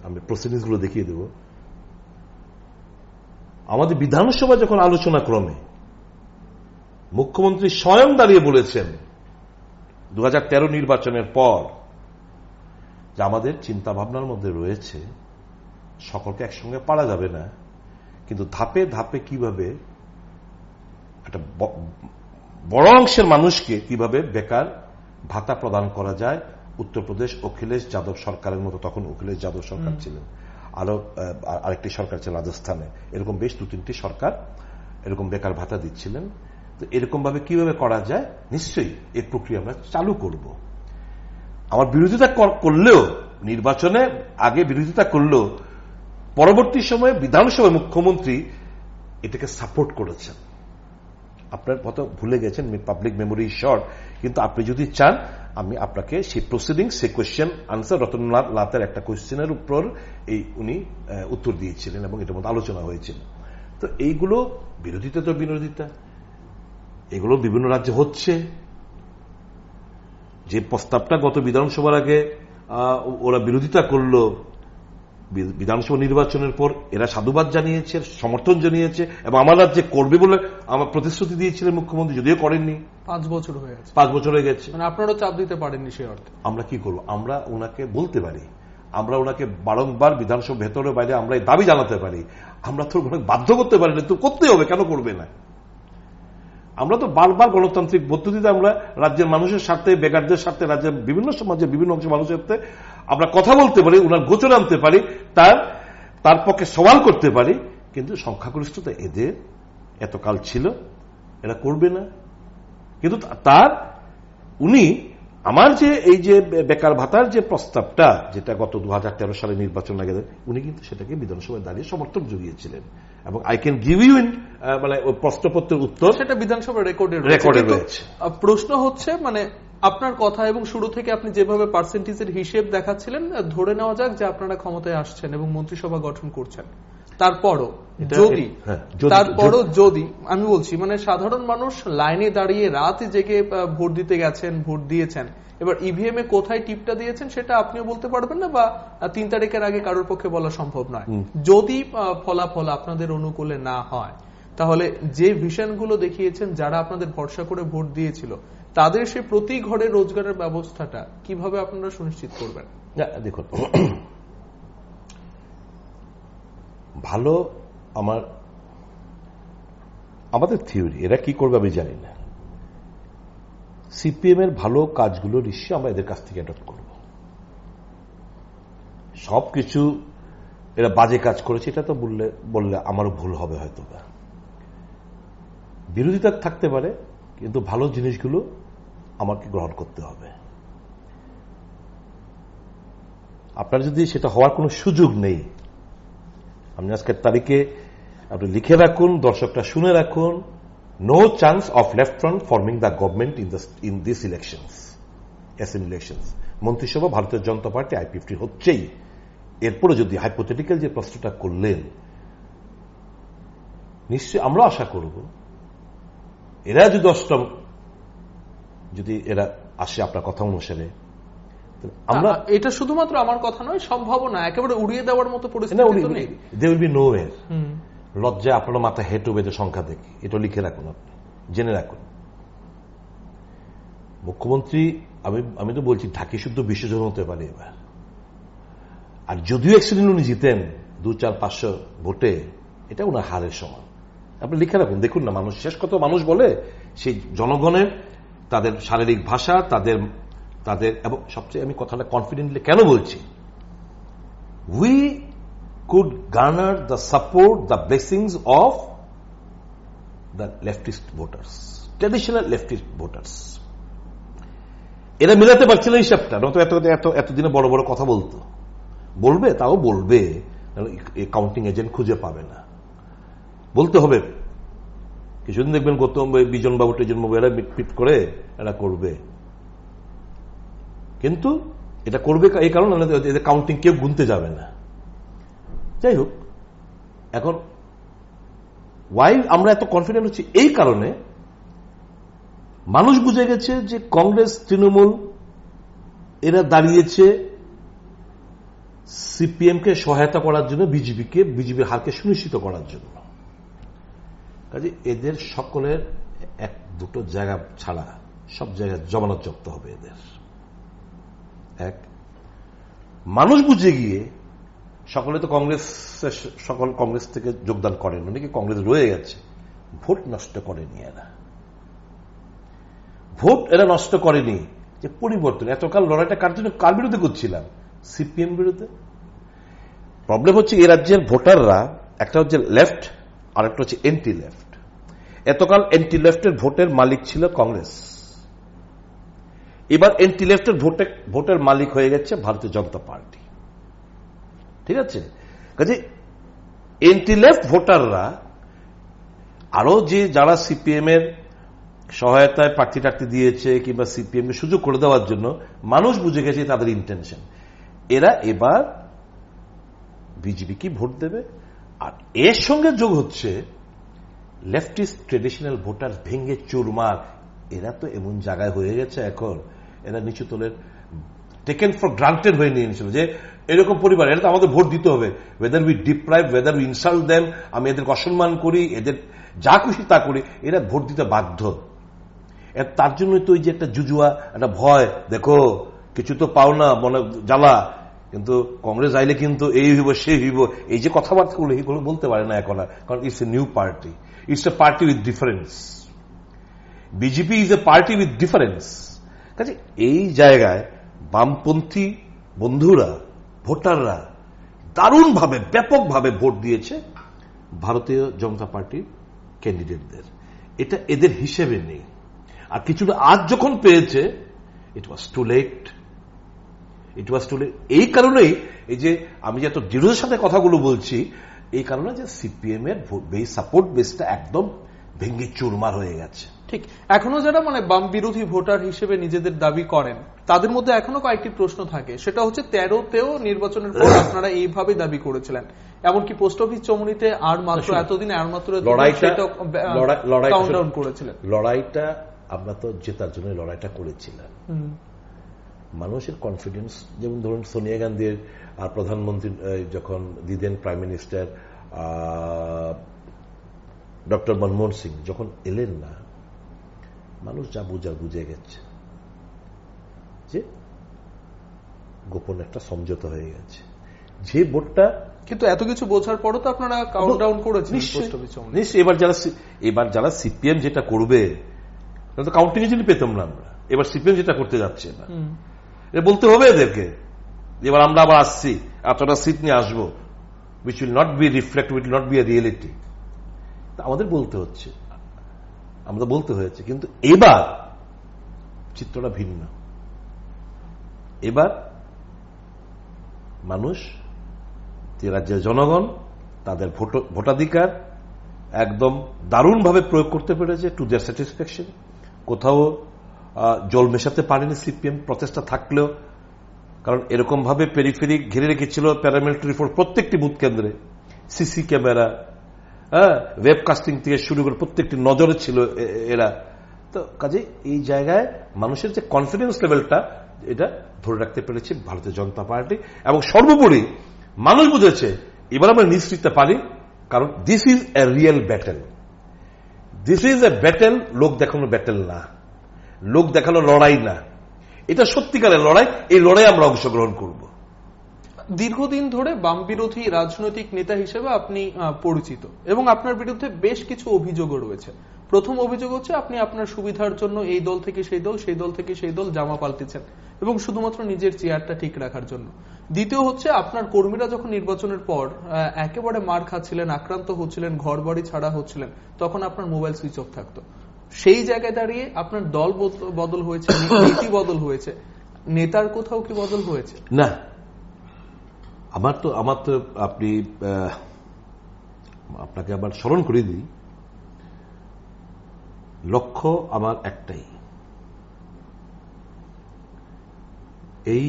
আমি প্রসিডিংস গুলো দেখিয়ে দেব। আমাদের বিধানসভা যখন আলোচনা ক্রমে মুখ্যমন্ত্রী স্বয়ং দাঁড়িয়ে বলেছেন 2013 নির্বাচনের পর যে আমাদের চিন্তা ভাবনার মধ্যে রয়েছে সকলকে একসঙ্গে পারা যাবে না, কিন্তু ধাপে ধাপে কিভাবে একটা বড় অংশের মানুষকে কিভাবে বেকার ভাতা প্রদান করা যায়। উত্তরপ্রদেশ অখিলেশ যাদব সরকারের মতো, তখন অখিলেশ যাদব সরকার ছিলেন, আরো আরেকটি সরকার ছিল রাজস্থানে, এরকম বেশ 2-3টি সরকার এরকম বেকার ভাতা দিচ্ছিলেন। তো এরকম ভাবে কিভাবে করা যায়, নিশ্চয়ই এই প্রক্রিয়া আমরা চালু করব। আমার বিরোধিতা করলেও, নির্বাচনে আগে বিরোধিতা করলেও, পরবর্তী সময়ে বিধানসভায় মুখ্যমন্ত্রী এটাকে সাপোর্ট করেছেন। আপনার কথা ভুলে গেছেন, পাবলিক মেমোরি শর্ট, কিন্তু আপনি যদি চান আমি আপনাকে সেই প্রসিডিং, সে কোয়েশ্চেন আনসার, রতনলাল নাথের একটা কোয়েশ্চেনের উপর উনি উত্তর দিয়েছিলেন এবং এটার মধ্যে আলোচনা হয়েছিল। তো এইগুলো বিরোধিতা, তো বিরোধিতা এগুলো বিভিন্ন রাজ্যে হচ্ছে। যে প্রস্তাবটা গত বিধানসভার আগে ওরা বিরোধিতা করলো, বিধানসভা নির্বাচনের পর এরা সাধুবাদ জানিয়েছে, সমর্থন জানিয়েছে এবং আমার রাজ্যে করবে বলে আমার প্রতিশ্রুতি দিয়েছিলেন মুখ্যমন্ত্রী, যদিও করেননি। 5 বছর হয়ে গেছে, 5 বছর হয়ে গেছে। মানে আপনারাও চাপ দিতে পারেননি সেই অর্থে। আমরা কি করবো? আমরা ওনাকে বলতে পারি, আমরা ওনাকে বারংবার বিধানসভা ভেতরে বাইরে আমরা এই দাবি জানাতে পারি, আমরা তো ওনাকে বাধ্য করতে পারি না, তো করতে হবে, কেন করবে না? আমরা তো বারবার গণতান্ত্রিক পদ্ধতিতে আমরা রাজ্যের মানুষের সাথে, বেকারদের সাথে, রাজ্যের বিভিন্ন সমাজের বিভিন্ন অংশের মানুষের সাথে আমরা কথা বলতে পারি, ওনার গোচর আনতে পারি, তার পক্ষে সওয়াল করতে পারি, কিন্তু সংখ্যাগরিষ্ঠতা এদের এতকাল ছিল, এরা করবে না। কিন্তু উনি আমার যে এই যে বেকার ভাতার যে প্রস্তাবটা, যেটা গত 2013 সালে নির্বাচন আগে, উনি কিন্তু সেটাকে বিধানসভায় দাঁড়িয়ে সমর্থন জুগিয়েছিলেন এবং I can give you in মানে প্রশ্নপত্রের উত্তর সেটা বিধানসভার রেকর্ডে রয়েছে। প্রশ্ন হচ্ছে, মানে আপনার কথা এবং শুরু থেকে আপনি যেভাবে পার্সেন্টেজের হিসেব দেখাচ্ছিলেন, ধরে নেওয়া যাক যে আপনারা ক্ষমতায় আসছেন এবং মন্ত্রিসভা গঠন করছেন, তারপরও যদি আমি বলছি, মানে সাধারণ মানুষ লাইনে দাঁড়িয়ে রাত জেগে ভোট দিতে গেছেন, ভোট দিয়েছেন, এবার ইভিএম এ কোথায় টিপটা দিয়েছেন সেটা আপনিও বলতে পারবেন না, বা 3 তারিখের আগে কারোর পক্ষে বলা সম্ভব নয়। যদি ফলাফল আপনাদের অনুকূলে না হয়, তাহলে যে ভিশনগুলো দেখিয়েছেন, যারা আপনাদের ভরসা করে ভোট দিয়েছিল, তাদের সে প্রতি ঘরে রোজগারের ব্যবস্থাটা কিভাবে আপনারা সুনিশ্চিত করবেন? দেখুন, ভালো আমাদের থিওরি, এরা কি করবে আমি জানি না। সিপিএম এর ভালো কাজগুলো নিশ্চয়ই আমরা এদের কাছ থেকে অ্যাডপ্ট করব। সবকিছু এরা বাজে কাজ করেছে এটা তো বললে আমারও ভুল হবে হয়তো। বিরোধিতা থাকতে পারে, কিন্তু ভালো জিনিসগুলো আমাকে গ্রহণ করতে হবে। আপনার যদি সেটা হওয়ার কোনো সুযোগ নেই, আপনি আজকের তারিখে আপনি লিখে রাখুন, দর্শকরা শুনে রাখুন, no chance of left front forming the government in this elections, assembly elections. মন্ত্রিসভা ভারতীয় জনতা পার্টি I-50 হচ্ছেই। এরপরে যদি হাইপোথেটিক্যাল যে প্রশ্নটা করলেন, নিশ্চয়ই আমরা আশা করব এরা যদি অষ্টম, যদি এরা আসে আপনার কথা অনুসারে, আমরা এটা শুধুমাত্র আমার কথা নয়, সম্ভাবনা একেবারে উড়িয়ে দেওয়ার মতো পরিস্থিতি নেই। there will be nowhere। লজ্জায় আপনার মাথা হেঁট হবে যে সংখ্যা দেখে, এটা লিখে রাখুন, আপনি জেনে রাখুন। মুখ্যমন্ত্রী, আমি তো বলছি ঢাকি শুদ্ধ বিশ্বজন হতে পারে এবার। আর যদিও অ্যাক্সিডেন্ট উনি জিতেন 200-400-500 ভোটে, এটা ওনার হারের সমান। আপনি লিখে রাখুন, দেখুন না মানুষ শেষ কত মানুষ বলে, সেই জনগণের তাদের শারীরিক ভাষা, তাদের এবং সবচেয়ে আমি কথাটা কনফিডেন্টলি কেন বলছি, we could garner the support, the blessings of the leftist voters, traditional leftist voters. এরা মিলাতে পারছিল হিসাবটা, নয়তো এতদিনে বড় বড় কথা বলবে, তাও বলবে, কাউন্টিং এজেন্ট খুঁজে পাবে না। বলতে হবে, কিছুদিন দেখবেন গৌতম বিজন বাবু টেজন বাবু এরা মিটপিট করে এরা করবে, কিন্তু এটা করবে এই কারণে এদের কাউন্টিং কেউ গুনতে যাবে না। যাই হোক, এখন ওয়াই আমরা এত কনফিডেন্ট হচ্ছি, এই কারণে মানুষ বুঝে গেছে যে কংগ্রেস, তৃণমূল এরা দাঁড়িয়েছে সিপিএম কে সহায়তা করার জন্য, বিজেপির হারকে সুনিশ্চিত করার জন্য। কাজে এদের সকলের 1-2 জায়গা ছাড়া সব জায়গায় জমানত জব্দ হবে এদের। মানুষ বুঝে গিয়ে, সকলে তো কংগ্রেস থেকে যোগদান করেন, অনেকে কংগ্রেস রয়ে গেছে, ভোট নষ্ট করেনি এরা। ভোট এরা নষ্ট করেনি যে পরিবর্তন, এতকাল লড়াইটা কার বিরুদ্ধে করছিলাম? সিপিএম বিরুদ্ধে। প্রবলেম হচ্ছে এই রাজ্যের ভোটাররা, একটা হচ্ছে লেফট আর একটা হচ্ছে এন্টি লেফট। এতকাল এন্টি লেফটের ভোটের মালিক ছিল কংগ্রেস, এবার এন্টি লেফটের ভোটের মালিক হয়ে গেছে ভারতীয় জনতা পার্টি। ঠিক আছে, কাজে এন্টি লেফট ভোটাররা আরো যে যারা সিপিএম এর সহায়তায় প্রার্থী টার্থী দিয়েছে কিংবা সিপিএম কে সুযোগ করে দেওয়ার জন্য মানুষ বুঝে গেছে তাদের ইন্টেনশন, এরা এবার বিজেপি কি ভোট দেবে। আর এর সঙ্গে যোগ হচ্ছে লেফটিস্ট ট্রেডিশনাল ভোটার ভেঙে চুরমার, এরা তো এমন জায়গায় হয়ে গেছে এখন, এরা নিচু তলের টেকেন ফর গ্রান্টেড হয়ে নিয়ে নিয়েছিল যে এরকম পরিবার, এরা তো আমাদের ভোট দিতে হবে, weather we deprive, weather we insult them, আমি এদেরকে অসম্মান করি, এদের যা খুশি তা করি, এরা ভোট দিতে বাধ্য। তার জন্যই তো ওই যে একটা জুজুয়া, একটা ভয়, দেখো কিছু তো পাও না, মনে জ্বালা, কিন্তু কংগ্রেস আইলে কিন্তু এই হইব সেই হইব, এই যে কথাবার্তাগুলো এইগুলো বলতে পারে না এখন, কারণ it's a new party, it's a party with difference. BJP is a party with difference. কাজে এই জায়গায় বামপন্থী বন্ধুরা, ভোটাররা দারুণভাবে ব্যাপকভাবে ভোট দিয়েছে ভারতীয় জনতা পার্টির ক্যান্ডিডেটদের, এটা এদের হিসেবে নেই। আর কিছুটা আজ যখন পেয়েছে, ইট ওয়াজ টু লেট, ইট ওয়াজ টু লেট। এই কারণেই এই যে আমি যে এত দৃঢ়তার সাথে কথাগুলো বলছি, এই কারণে যে সিপিএম এর সাপোর্ট বেসটা একদম ভেঙে চুরমার হয়ে গেছে। ঠিক, এখনো যারা মানে বাম বিরোধী ভোটার হিসেবে নিজেদের দাবি করেন, তাদের মধ্যে এখনো কয়েকটি প্রশ্ন থাকে। সেটা হচ্ছে 13তেও নির্বাচনের পর আপনারা এইভাবে দাবি করেছিলেন, এমনকি পোস্ট অফিস চমনিতে আর মাত্র এতদিনে আর মাত্র কাউন্টডাউন করেছিলেন। লড়াইটা আমরা তো জেতার জন্য লড়াইটা করেছিলাম। মানুষের কনফিডেন্স, যেমন ধরুন সোনিয়া গান্ধীর আর প্রধানমন্ত্রী যখন the then prime minister doctor Manmohan Singh যখন এলেন না, মানুষ যা বুঝার বুঝে গেছে যে গোপন একটা সমঝোতা হয়ে গেছে, যে ভোটটা। কিন্তু এত কিছু বোঝার পরও তো আপনারা কাউন্টডাউন করেছেন। নিশ্চয়ই এবার যারা সিপিএম যেটা করবে, তো কাউন্টিং এজেন্ট পেতাম না আমরা, এবার সিপিএম যেটা করতে যাচ্ছে না, এটা বলতে হবে এদেরকে, এবার আমরা আবার আসছি, এতটা সিট নিয়ে আসবো, which will not be reflect, which will not be a reality। আমাদের বলতে হচ্ছে, আমাদের বলতে হয়েছে, কিন্তু এবার চিত্রটা ভিন্ন। এবার মানুষ, রাজ্যের জনগণ তাদের ভোটাধিকার একদম দারুণভাবে প্রয়োগ করতে পেরেছে, টু দেয়ার স্যাটিসফ্যাকশন। কোথাও জল মেশাতে পারেনি সিপিএম, প্রচেষ্টা থাকলেও, কারণ এরকম ভাবে পেরিফেরি ঘিরে রেখেছিল প্যারামিলিটারি ফোর্স প্রত্যেকটি বুথ কেন্দ্রে, সিসি ক্যামেরা, ওয়েবকাস্টিং থেকে শুরু করে প্রত্যেকটি নজরে ছিল এরা। তো কাজে এই জায়গায় মানুষের যে কনফিডেন্স লেভেলটা, এটা ধরে রাখতে পেরেছে ভারতীয় জনতা পার্টি। এবং সর্বোপরি মানুষ বুঝেছে এবার আমরা নিশ্চিত পারি, কারণ this is a real battle, this is a battle, লোক দেখানো ব্যাটেল না, লোক দেখানো লড়াই না, এটা সত্যিকারের লড়াই। এই লড়াই আমরা অংশগ্রহণ করব। দীর্ঘদিন ধরে বাম বিরোধী রাজনৈতিক নেতা হিসেবে আপনি পরিচিত এবং আপনার বিরুদ্ধে বেশ কিছু অভিযোগও রয়েছে। প্রথম অভিযোগ হচ্ছে আপনি আপনার সুবিধার জন্য এই দল থেকে সেই দল, সেই দল থেকে সেই দল জামা পাল্টেছেন এবং শুধুমাত্র নিজের চেয়ারটা ঠিক রাখার জন্য। দ্বিতীয় হচ্ছে আপনার কর্মীরা যখন নির্বাচনের পর একেবারে মার খাচ্ছিলেন, আক্রান্ত হচ্ছিলেন, ঘর বাড়ি ছাড়া হচ্ছিলেন, তখন আপনার মোবাইল সুইচ অফ থাকতো। সেই জায়গায় দাঁড়িয়ে আপনার দল বদল হয়েছে, নীতি বদল হয়েছে, নেতার কোথাও কি বদল হয়েছে? না, আমার তো আপনি আপনাকে আবার স্মরণ করে দিই, লক্ষ্য আমার একটাই, এই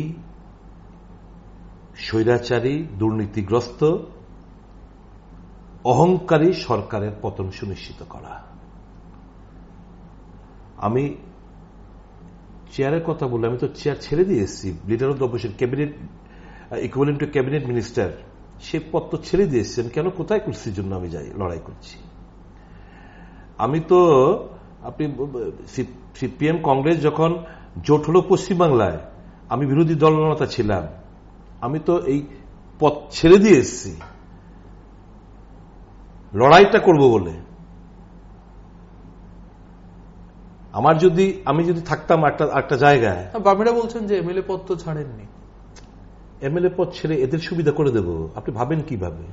স্বৈরাচারী দুর্নীতিগ্রস্ত অহংকারী সরকারের পতন সুনিশ্চিত করা। আমি চেয়ারের কথা বললে, আমি তো চেয়ার ছেড়ে দিয়ে এসেছি, leader of the opposition, cabinet equivalent to cabinet minister, সে পদ তো ছেড়ে দিয়ে এসেছেন। কেন, কোথায় কুর্সির জন্য আমি যাই লড়াই করছি? আমি তো, আপনি সিপিএম কংগ্রেস যখন জোট হলো পশ্চিমবাংলায়, আমি বিরোধী দলনেতা ছিলাম, আমি তো এই পদ ছেড়ে দিয়ে এসেছি লড়াইটা করব বলে। আমি যদি থাকতাম একটা জায়গায়, বামেরা বলছেন যে এমএলএ পদ তো ছাড়েননি। এমএলএ পদ ছেড়ে এদের সুবিধা করে দেব, আপনি ভাবেন কিভাবে?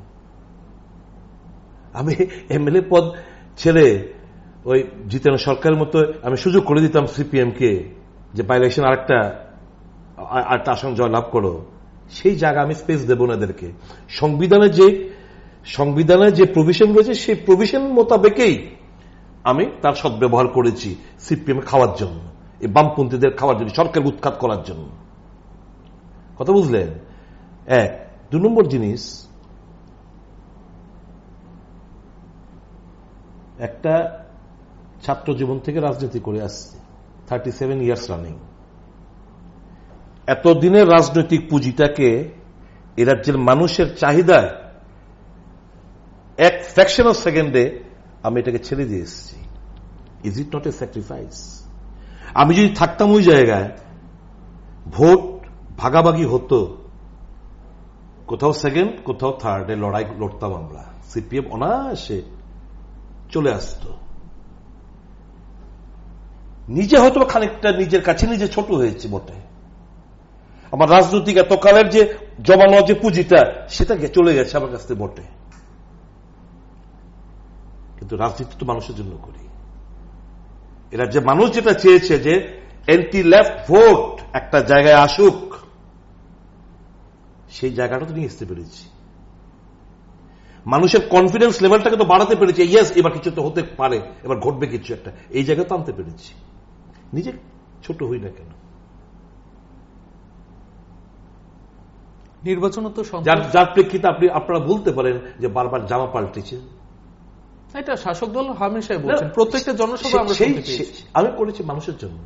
আমি এমএলএ পদ ছেড়ে ওই জিতেন সরকারের মতো আমি সুযোগ করে দিতাম সিপিএম কে, যে বাই ইলেকশন আরেকটা আসন জয় লাভ করো, সেই জায়গা আমি স্পেস দেব না এদেরকে। সংবিধানে যে প্রভিশন রয়েছে, সেই প্রভিশন মোতাবেকেই আমি তার সদ্ব্যবহার করেছি সিপিএম খাওয়ার জন্য, এই বামপন্থীদের খাওয়ার জন্য, সরকার উৎখাত করার জন্য। কথা বুঝলেন? এক। 2 নম্বর জিনিস, একটা ছাত্র জীবন থেকে রাজনীতি করে আসছে, 37 ইয়ার্স রানিং। এতদিনের রাজনৈতিক পুঁজিটাকে এ রাজ্যের মানুষের চাহিদায় এক ফ্র্যাকশন অফ সেকেন্ডে আমি এটাকে ছেড়ে দিয়ে এসেছি। Is it not a sacrifice? আমি যদি থাকতাম ওই জায়গায়, ভোট ভাগাভাগি হতো, কোথাও সেকেন্ড কোথাও থার্ড এ লড়াই লড়তাম আমরা, সিপিএম অনায়াসে চলে আসত। নিজে হয়তো খানিকটা নিজের কাছে নিজে ছোট হয়েছে বটে, আমার রাজনৈতিক এতকালের যে জমানো যে পুঁজিটা সেটা চলে গেছে আমার কাছ থেকে বটে, কিন্তু রাজনীতি তো মানুষের জন্য করি। এরা যে মানুষ যেটা চেয়েছে যে এন্টি লেফট ভোট একটা জায়গায় আসুক, সেই জায়গাটা তো নিয়ে আসতে পেরেছি। মানুষের কনফিডেন্স লেভেলটাকে তো বাড়াতে পেরেছি, ইয়েস এবার কিছু তো হতে পারে, এবার ঘটবে কিছু একটা, এই জায়গায় তো আনতে পেরেছি। নিজে ছোট হই না কেন? নির্বাচন তো যার প্রেক্ষিতে আপনারা বলতে পারেন যে বারবার জামা পাল্টেছে, এটা শাসক দল হামেশাই বলছেন, প্রত্যেকটা জনসভা আমরা শুনতে পেয়েছি। আমি করেছি মানুষের জন্য,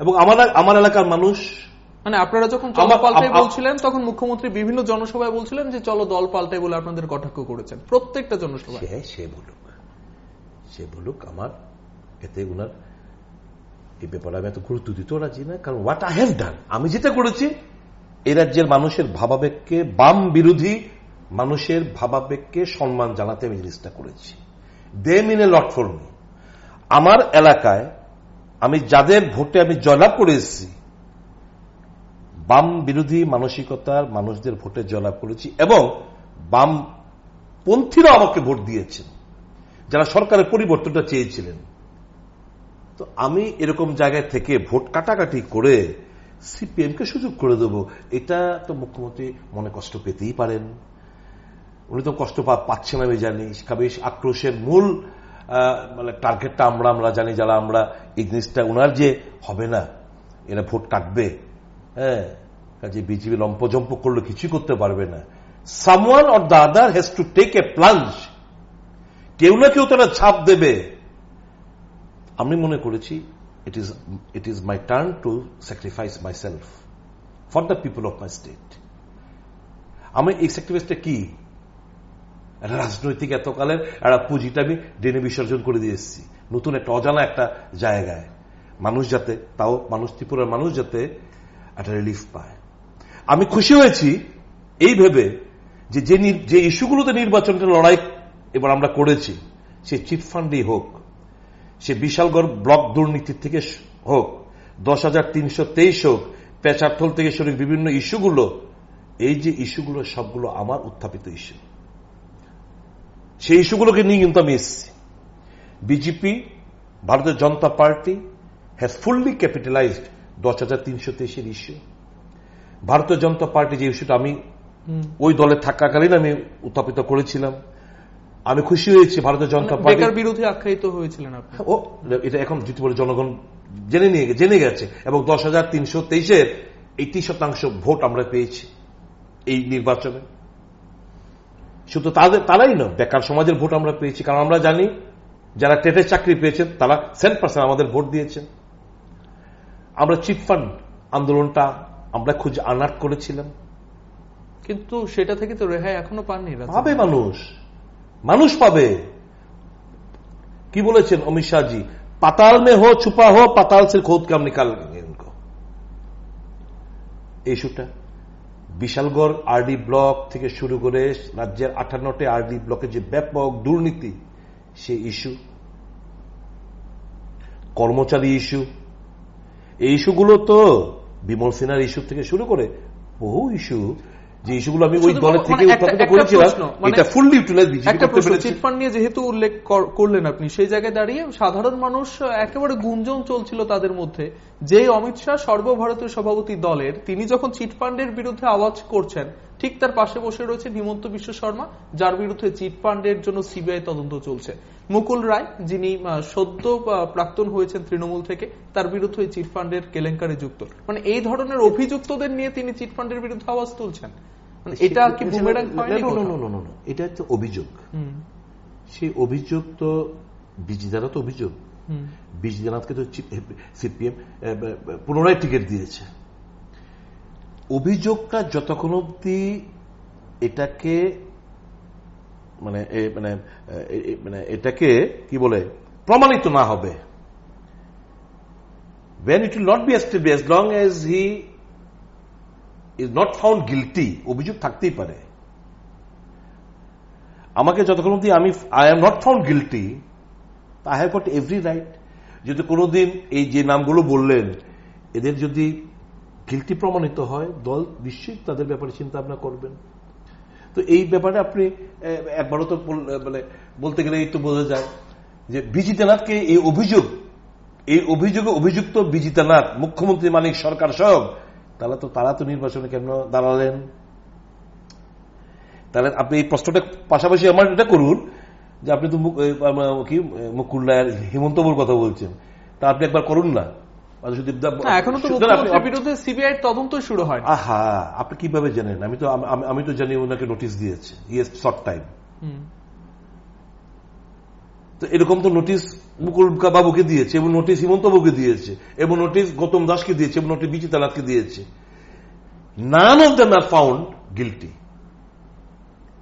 এবং আমার এলাকার মানুষ, মানে আপনারা যখন চলো পাল্টাই বলছিলেন তখন মুখ্যমন্ত্রী বিভিন্ন জনসভায় বলছিলেন যে চলো দল পাল্টাই বলে আপনাদের কটাক্ষ করেছেন প্রত্যেকটা জনসভায়। সে বলুক, আমার এতে উনার এই ব্যাপারে আমি এত গুরুত্ব দিতেও রাজি না, কারণ হোয়াট আই হ্যাভ ডান, আমি যেটা করেছি এই রাজ্যের মানুষের ভাবাবেগকে, বাম বিরোধী মানুষের ভাবাবেগকে সম্মান জানাতে আমি জিনিসটা করেছি। দে মিন এ লট ফর মি। আমার এলাকায় আমি যাদের ভোটে আমি জয়লাভ করে এসেছি, বাম বিরোধী মানসিকতার মানুষদের ভোটে জয়লাভ করেছি, এবং বামপন্থীরা আমাকে ভোট দিয়েছেন যারা সরকারের পরিবর্তনটা চেয়েছিলেন। তো আমি এরকম জায়গায় থেকে ভোট কাটাকাটি করে সিপিএম কে সুযোগ করে দেব, এটা তো মুখ্যমন্ত্রী মনে কষ্ট পেতেই পারেন। উনি তো কষ্ট পাচ্ছেন আমি জানি, আক্রোশের মূল মানে টার্গেটটা আমরা জানি, যারা আমরা এই জিনিসটা উনার যে হবে না, এরা ভোট কাটবে, হ্যাঁ, কাজে বিজেপি লম্পজম্প করলে কিছুই করতে পারবে না। Someone or the other has to take a plunge, কেউ না কেউ তারা ছাপ দেবে। আমি মনে করেছি it is my turn to sacrifice myself for the people of my state. আমি এই স্যাক্রিফাইসটা কি, রাজনৈতিক এতকালের একটা পুঁজিটা আমি ডেনে বিসর্জন করে দিয়ে এসেছি নতুন একটা অজানা একটা জায়গায়, মানুষ যাতে, তাও মানুষ, ত্রিপুরার মানুষ যাতে একটা রিলিফ পায়। আমি খুশি হয়েছি এই ভেবে যে ইস্যুগুলোতে নির্বাচনটা লড়াই এবার আমরা করেছি, সে চিটফান্ডই হোক, সে বিশালগড় ব্লক দুর্নীতির থেকে হোক, 10,323 হোক, পেচারথল থেকে শুরু বিভিন্ন ইস্যুগুলো, এই যে ইস্যুগুলো সবগুলো আমার উত্থাপিত ইস্যু, সেই ইস্যুগুলোকে নিয়ে কিন্তু আমি এসেছি। BJP, Bharatiya Janata Party has fully capitalised 10,323 issue. Bharatiya Janata party যে ইস্যুটা আমি ওই দলে থাকাকালীন আমি উত্থাপিত করেছিলাম, আমি খুশি হয়েছি ভারতীয় জনতা পার্টি বিরোধী আখ্যায়িত হয়েছিলেন আপনি। এটা এখন জিতবলে জনগণ জেনে গেছে, এবং 10,323-এর 80% ভোট আমরা পেয়েছি এই নির্বাচনে। শুধু তারাই নয়, বেকার সমাজের ভোট আমরা পেয়েছি, কারণ আমরা জানি যারা টেটের চাকরি পেয়েছেন তারা 100% আমাদের ভোট দিয়েছেন। আমরা চিটফান্ড আন্দোলনটা আমরা খুঁজে আনাট করেছিলাম, কিন্তু সেটা থেকে তো রেহাই এখনো পাননি। পাবে মানুষ পাবে। কি বলেছেন অমিত শাহজি, পাতাল মে হো ছুপা হো, পাতাল সে খোদ কে হাম নিকাল দেंगे इनको। এই ইস্যুটা বিশালগড় আরডি ব্লক থেকে শুরু করে রাজ্যের 58টি আরডি ব্লকে যে ব্যাপক দুর্নীতি, সেই ইস্যু, কর্মচারী ইস্যু, এই ইস্যুগুলো তো বিমল সিনহার ইস্যু থেকে শুরু করে বহু ইস্যু, যে ইস্যুগুলো আমি ওই দলের থেকে উত্থাপিত করেছিলাম, এটা ফুললি ইউটিলাইজ বিজেপি করতে পেরেছে। চিটফান্ড নিয়ে যেহেতু উল্লেখ করলেন আপনি, সেই জায়গায় দাঁড়িয়ে সাধারণ মানুষ একেবারে গুঞ্জন চলছিল তাদের মধ্যে, যে অমিত শাহ সর্বভারতীয় সভাপতি দলের, তিনি যখন চিটফান্ডের বিরুদ্ধে আওয়াজ করছেন, ঠিক তার পাশে বসে রয়েছে হিমন্ত বিশ্ব শর্মা, যার বিরুদ্ধে চিটফান্ডের জন্য সিবিআই তদন্ত চলছে। মুকুল রায়, যিনি সদ্য প্রাক্তন হয়েছেন তৃণমূল থেকে, তার বিরুদ্ধে চিটফান্ডের কেলেঙ্কারি যুক্ত। মানে এই ধরনের অভিযুক্তদের নিয়ে তিনি চিটফান্ডের বিরুদ্ধে আওয়াজ তুলছেন। এটা কি বুমেরাং হয়নি? এটা তো অভিযোগ। সেই অভিযোগ তো বিজেপিরা তো অভিযোগ, বিজেপিকে তো সিপিএম পুনরায় টিকিট দিয়েছে। অভিযোগটা যতক্ষণ অব্দি এটাকে মানে মানে মানে এটাকে কি বলে প্রমাণিত না হবে, when it will not be established, as long as he is not found guilty, অভিযোগ থাকতেই পারে। আমাকে যতক্ষণ অব্দি I am not found guilty, I have got every right, যদি কোনোদিন এই যে নামগুলো বললেন এদের যদি গিলটি প্রমাণিত হয়, দল নিশ্চয়ই তাদের ব্যাপারে চিন্তা ভাবনা করবেন। তো এই ব্যাপারে আপনি একবারও তো মানে বলতে গেলে এই তো বোঝা যায় যে বিজিতানাথকে এই অভিযোগে অভিযুক্ত বিজিতানাথ, মুখ্যমন্ত্রী মানিক সরকার সহ তারা তো নির্বাচনে কেন দাঁড়ালেন? তাহলে আপনি এই প্রশ্নটা পাশাপাশি আমার এটা করুন যে আপনি তো কি মুকুল রায়ের হিমন্তবাবুর কথা বলছেন, তা আপনি একবার করুন না। এখনো তো মুখ্যমন্ত্রীর বিরুদ্ধে সিবিআই তদন্ত শুরু হয়। আহা, আপনি কিভাবে জানেন? আমি তো জানি ওনাকে নোটিশ দিয়েছে, ইয়েস শর্ট টাইম। তো এরকম তো নোটিশ মুকুল বাবুকে দিয়েছে, এবং নোটিশ হিমন্তবাবুকে দিয়েছে, এবং নোটিশ গৌতম দাসকে দিয়েছে, এবং নোটিশ বিচিত্রনাথকে দিয়েছে। None of them are found guilty.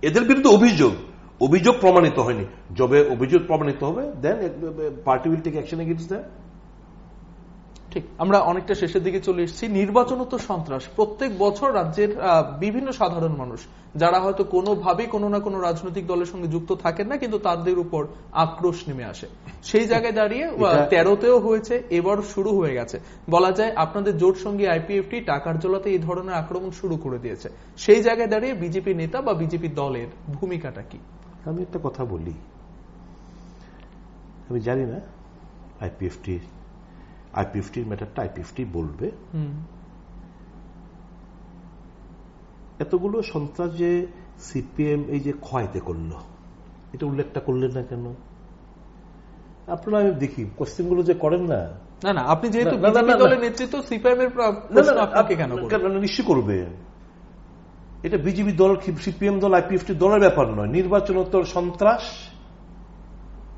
এদের বিরুদ্ধে অভিযোগ প্রমাণিত হয়নি। যবে অভিযোগ প্রমাণিত হবে, then party will take action against them. ঠিক, আমরা অনেকটা শেষের দিকে চলে এসেছি। নির্বাচনত সন্ত্রাস প্রত্যেক বছর রাজ্যের বিভিন্ন সাধারণ মানুষ, যারা হয়তো কোনোভাবেই কোনো না কোনো রাজনৈতিক দলের সঙ্গে যুক্ত থাকেন না, কিন্তু তাদের উপর আক্রোশ নেমে আসে। সেই জায়গায় দাঁড়িয়ে 13তেও হয়েছে, এবার শুরু হয়ে গেছে। বলা যায় আপনাদের জোট সঙ্গী আইপিএফটি টাকার জলাতে এই ধরনের আক্রমণ শুরু করে দিয়েছে। সেই জায়গায় দাঁড়িয়ে বিজেপি নেতা বা বিজেপি দলের ভূমিকাটা কি? আমি একটা কথা বলি, আমি জানি না আইপিএফটির ম্যাটারটা আইপিএফটি বলবে। এতগুলো সন্ত্রাস যে সিপিএম এই যে ক্ষয়তে করলো, এটা উল্লেখটা করলেন না কেন? আপনারা আমি দেখি কোশ্চেনগুলো যে করেন না। না, আপনি যেহেতু বিজেপি দলের নেতৃত্ব, সিপিএম এর নিশ্চয় করবেন। এটা বিজেপি দল, সিপিএম দল, আইপিএফটি দলের ব্যাপার নয়। নির্বাচনোত্তর সন্ত্রাস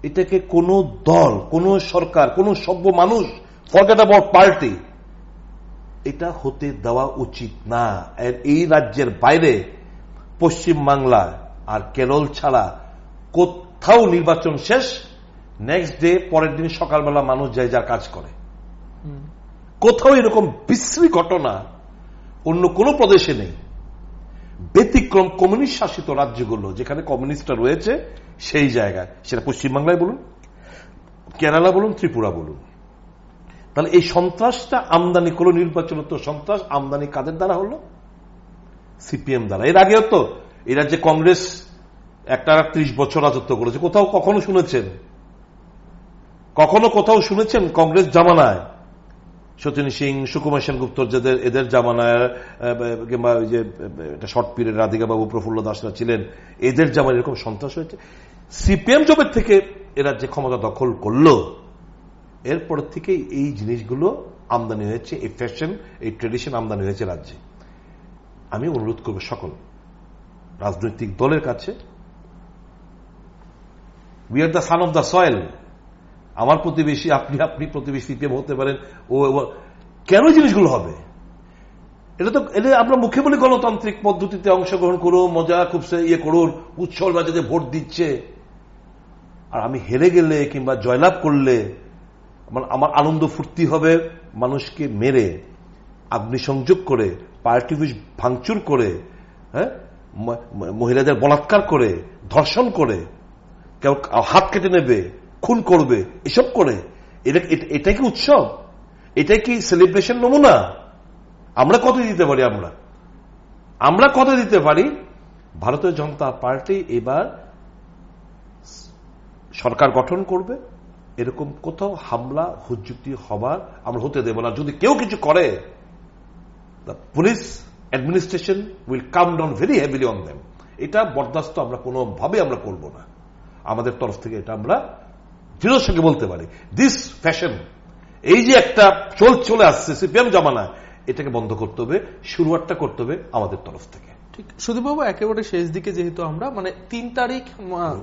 এটাকে কোন দল, কোন সরকার, কোন সভ্য মানুষ, ফরগেট অ্যাবাউট পার্টি, এটা হতে দেওয়া উচিত না। এই রাজ্যের বাইরে পশ্চিম বাংলা আর কেরল ছাড়া কোথাও নির্বাচন শেষ, নেক্সট ডে পরের দিন সকালবেলা মানুষ যায় যার কাজ করে। কোথাও এরকম বিশ্রী ঘটনা অন্য কোন প্রদেশে নেই। ব্যতিক্রম কমিউনিস্ট শাসিত রাজ্যগুলো, যেখানে কমিউনিস্টরা রয়েছে, সেই জায়গায়, সেটা পশ্চিমবাংলায় বলুন, কেরালা বলুন, ত্রিপুরা বলুন। তাহলে এই সন্ত্রাসটা আমদানি করলো, নির্বাচনোত্তর সন্ত্রাস আমদানি কাদের দ্বারা হলো? সিপিএম দ্বারা। এর আগেও তো এই রাজ্যে কংগ্রেস একটা 30 বছর রাজত্ব করেছে। কখনো শুনেছেন কংগ্রেস জামানায় সচিন সিং, সুকুমার সেনগুপ্ত, এদের জামানায়, কিংবা ওই যে শর্ট পিরিয়ড রাধিকা বাবু, প্রফুল্ল দাসরা ছিলেন, এদের জামানায় এরকম সন্ত্রাস হয়েছে? সিপিএম জবের থেকে এরা যে ক্ষমতা দখল করলো, এরপর থেকে এই জিনিসগুলো আমদানি হয়েছে, এই ফ্যাশন, এই ট্রেডিশন আমদানি হয়েছে রাজ্যে। আমি অনুরোধ করব সকল রাজনৈতিক দলের কাছে, we are the son of the soil. আমার প্রতিবেশী, আপনি প্রতিবেশী, সিপিএম হতে পারেন, ও কেন জিনিসগুলো হবে? এটা আমরা মুখে বলি গণতান্ত্রিক পদ্ধতিতে অংশগ্রহণ করুন, মজা খুব ইয়ে করুন, উৎসব বাজারে ভোট দিচ্ছে, আর আমি হেরে গেলে কিংবা জয়লাভ করলে আমার আনন্দ ফুর্তি হবে মানুষকে মেরে, অগ্নিসংযোগ করে, পার্টি অফিস ভাঙচুর করে, হ্যাঁ, মহিলাদের বলাৎকার করে, ধর্ষণ করে, কেউ হাত কেটে নেবে, খুন করবে, এসব করে। এটাই কি উৎসব? এটাই কি সেলিব্রেশন নমুনা? আমরা কত দিতে পারি? আমরা কত দিতে পারি? ভারতীয় জনতা পার্টি এবার সরকার গঠন করবে, এরকম কোথাও হামলা হুজ্জুতি হবার আমরা হতে দেব না। যদি কেউ কিছু করে, police administration will come down very heavily on them. এটা বরদাস্ত আমরা কোনোভাবে আমরা করব না। আমাদের তরফ থেকে এটা আমরা দৃঢ় সঙ্গে বলতে পারি। দিস ফ্যাশন, এই যে একটা চলে আসছে সিপিএম জামানা, এটাকে বন্ধ করতে হবে, শুরুয়াতটা করতে হবে আমাদের তরফ থেকে। ঠিক সুদীপবাবু, একেবারে শেষ দিকে যেহেতু আমরা 3 তারিখ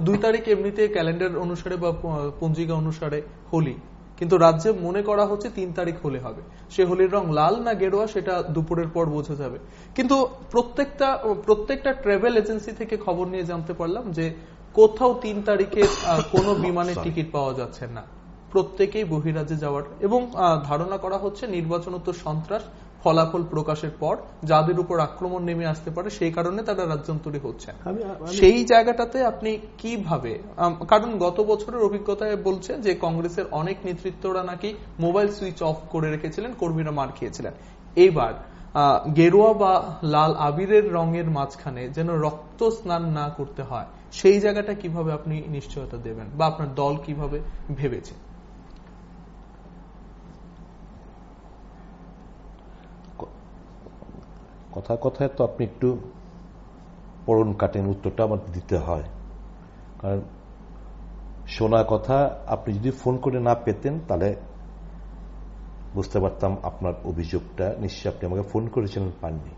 2 তারিখ এমনিতে ক্যালেন্ডার অনুসারে বা পঞ্জিকা অনুসারে হোলি, কিন্তু রাজ্যে মনে করা হচ্ছে 3 তারিখ হলে হবে। সে হোলির রং লাল না গেরুয়া সেটা দুপুরের পর বোঝা যাবে। কিন্তু প্রত্যেকটা ট্রাভেল এজেন্সি থেকে খবর নিয়ে জানতে পারলাম যে কোথাও 3 তারিখে কোনো বিমানের টিকিট পাওয়া যাচ্ছে না, প্রত্যেকেই বহিরাজ্যে যাওয়ার, এবং ধারণা করা হচ্ছে নির্বাচনোত্তর সন্ত্রাস ফলাফল প্রকাশের পর যাদের উপর আক্রমণ নেমে আসতে পারে সেই কারণে তারা রাজ্যান্তরী হচ্ছে। সেই জায়গাটাতে আপনি কিভাবে, কারণ গত বছরের অভিজ্ঞতায় বলছে যে কংগ্রেসের অনেক নেতৃত্বরা নাকি মোবাইল সুইচ অফ করে রেখেছিলেন, কর্মীরা মার খেয়েছিলেন। এইবার গেরুয়া বা লাল আবিরের রঙের মাঝখানে যেন রক্ত স্নান না করতে হয়, সেই জায়গাটা কিভাবে আপনি নিশ্চয়তা দেবেন বা আপনার দল কিভাবে ভেবেছে? কথায় তো আপনি একটু পড়ন কাটেন, উত্তরটা আমার দিতে হয়। কারণ শোনা কথা আপনি যদি ফোন করে না পেতেন তাহলে বুঝতে পারতাম আপনার অভিযোগটা নিশ্চয়ই আপনি আমাকে ফোন করেছিলেন, পাননি।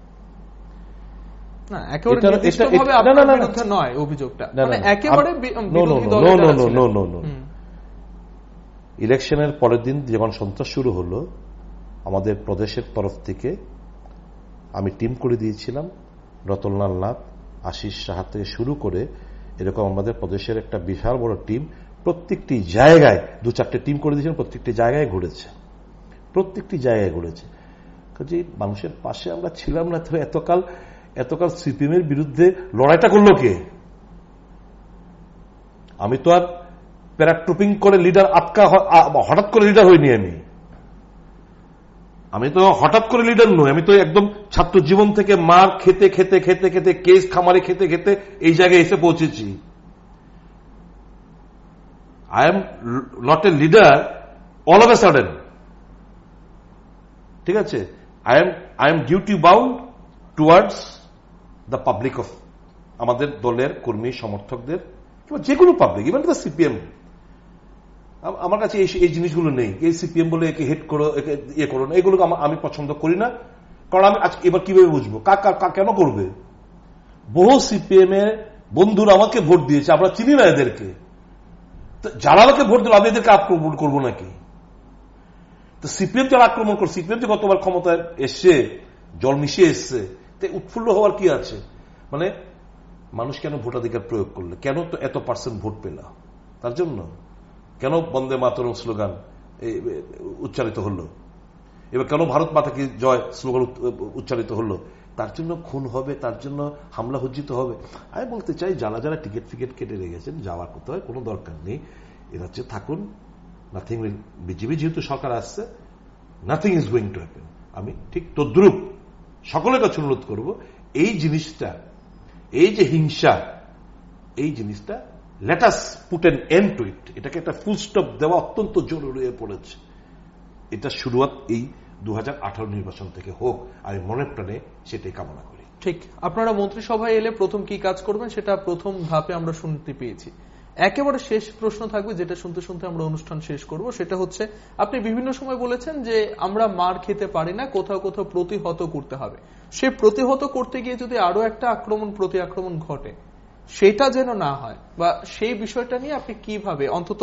ইলেকশনের পরের দিন যখন সন্ত্রাস শুরু হলো, আমাদের প্রদেশের তরফ থেকে আমি টিম করে দিয়েছিলাম, রতনলাল নাথ, আশিস সাহা থেকে শুরু করে এরকম আমাদের প্রদেশের একটা বিশাল বড় টিম প্রত্যেকটি জায়গায় 2-4টে টিম করে দিয়েছিলাম, প্রত্যেকটি জায়গায় ঘুরেছে। কাজে মানুষের পাশে আমরা ছিলাম না। এতকাল সিপিএম এর বিরুদ্ধে লড়াইটা করলো কে? আমি তো আর প্যারাট্রুপিং করে লিডার হঠাৎ করে লিডার হইনি। আমি তো হঠাৎ করে লিডার নই। আমি তো একদম ছাত্র জীবন থেকে মার খেতে খেতে খেতে খেতে কেস খামারে খেতে খেতে এই জায়গায় এসে পৌঁছেছি। I am not a leader all of a sudden. ঠিক আছে, I am duty bound towards the public of আমাদের দলের কর্মী সমর্থকদের, যে কোনো পাবলিক, ইভেন দ্য সিপিএম। আমার কাছে এই জিনিসগুলো নেই। এই সিপিএম বলে একে হেড করো, একে ইয়ে করো না, এগুলো আমি পছন্দ করি না। কারণ আমি আজকে এবার কিভাবে বুঝবো কেন করবে? বহু সিপিএম এর বন্ধুরা আমাকে ভোট দিয়েছে, আমরা চিনি না এদেরকে। যারা আমাকে ভোট দিল আমি এদেরকে আক্রমণ করবো নাকি? তো সিপিএম যারা আক্রমণ করছে, সিপিএম যে গতবার ক্ষমতায় এসছে, জল মিশিয়ে এসছে, উৎফুল্ল হওয়ার কি আছে? মানে মানুষ কেন ভোটাধিকার প্রয়োগ করলে, কেন তো এত % ভোট পেল, তার জন্য কেন বন্দে মাতরম স্লোগান উচ্চারিত হলো, এবার কেন ভারত মাতা কি জয় স্লোগান উচ্চারিত হলো, তার জন্য খুন হবে, তার জন্য হামলা হুজ্জিত হবে। আমি বলতে চাই যারা যারা টিকিট ফিকেট কেটে রেখেছেন যাওয়ার কোথাও কোনো দরকার নেই, এরা হচ্ছে থাকুন। নাথিং উইল, বিজেপি যেহেতু সরকার আসছে, nothing is going to happen. আমি ঠিক তদ্রুপ সকলের কাছে অনুরোধ করব, এই জিনিসটা, এই যে হিংসা, এই জিনিসটা let us put an end to it, এটাকে একটা ফুল স্টপ দেওয়া অত্যন্ত জরুরি হয়ে পড়েছে। এটা শুরুয়াত এই 2018 নির্বাচন থেকে হোক, আমি মনে প্রাণে সেটাই কামনা করি। ঠিক, আপনারা মন্ত্রিসভায় এলে প্রথম কি কাজ করবেন সেটা প্রথম ধাপে আমরা শুনতে পেয়েছি। একেবারে শেষ প্রশ্ন থাকবে, যেটা শুনতে শুনতে আমরা অনুষ্ঠান শেষ করব, সেটা হচ্ছে আপনি বিভিন্ন সময় বলেছেন যে আমরা মার খেতে পারি না, কোথাও কোথাও প্রতিহত করতে হবে। সে প্রতিহত করতে গিয়ে যদি আরো একটা প্রতি আক্রমণ ঘটে, সেটা যেন না হয়, বা সেই বিষয়টা নিয়ে আপনি কিভাবে অন্তত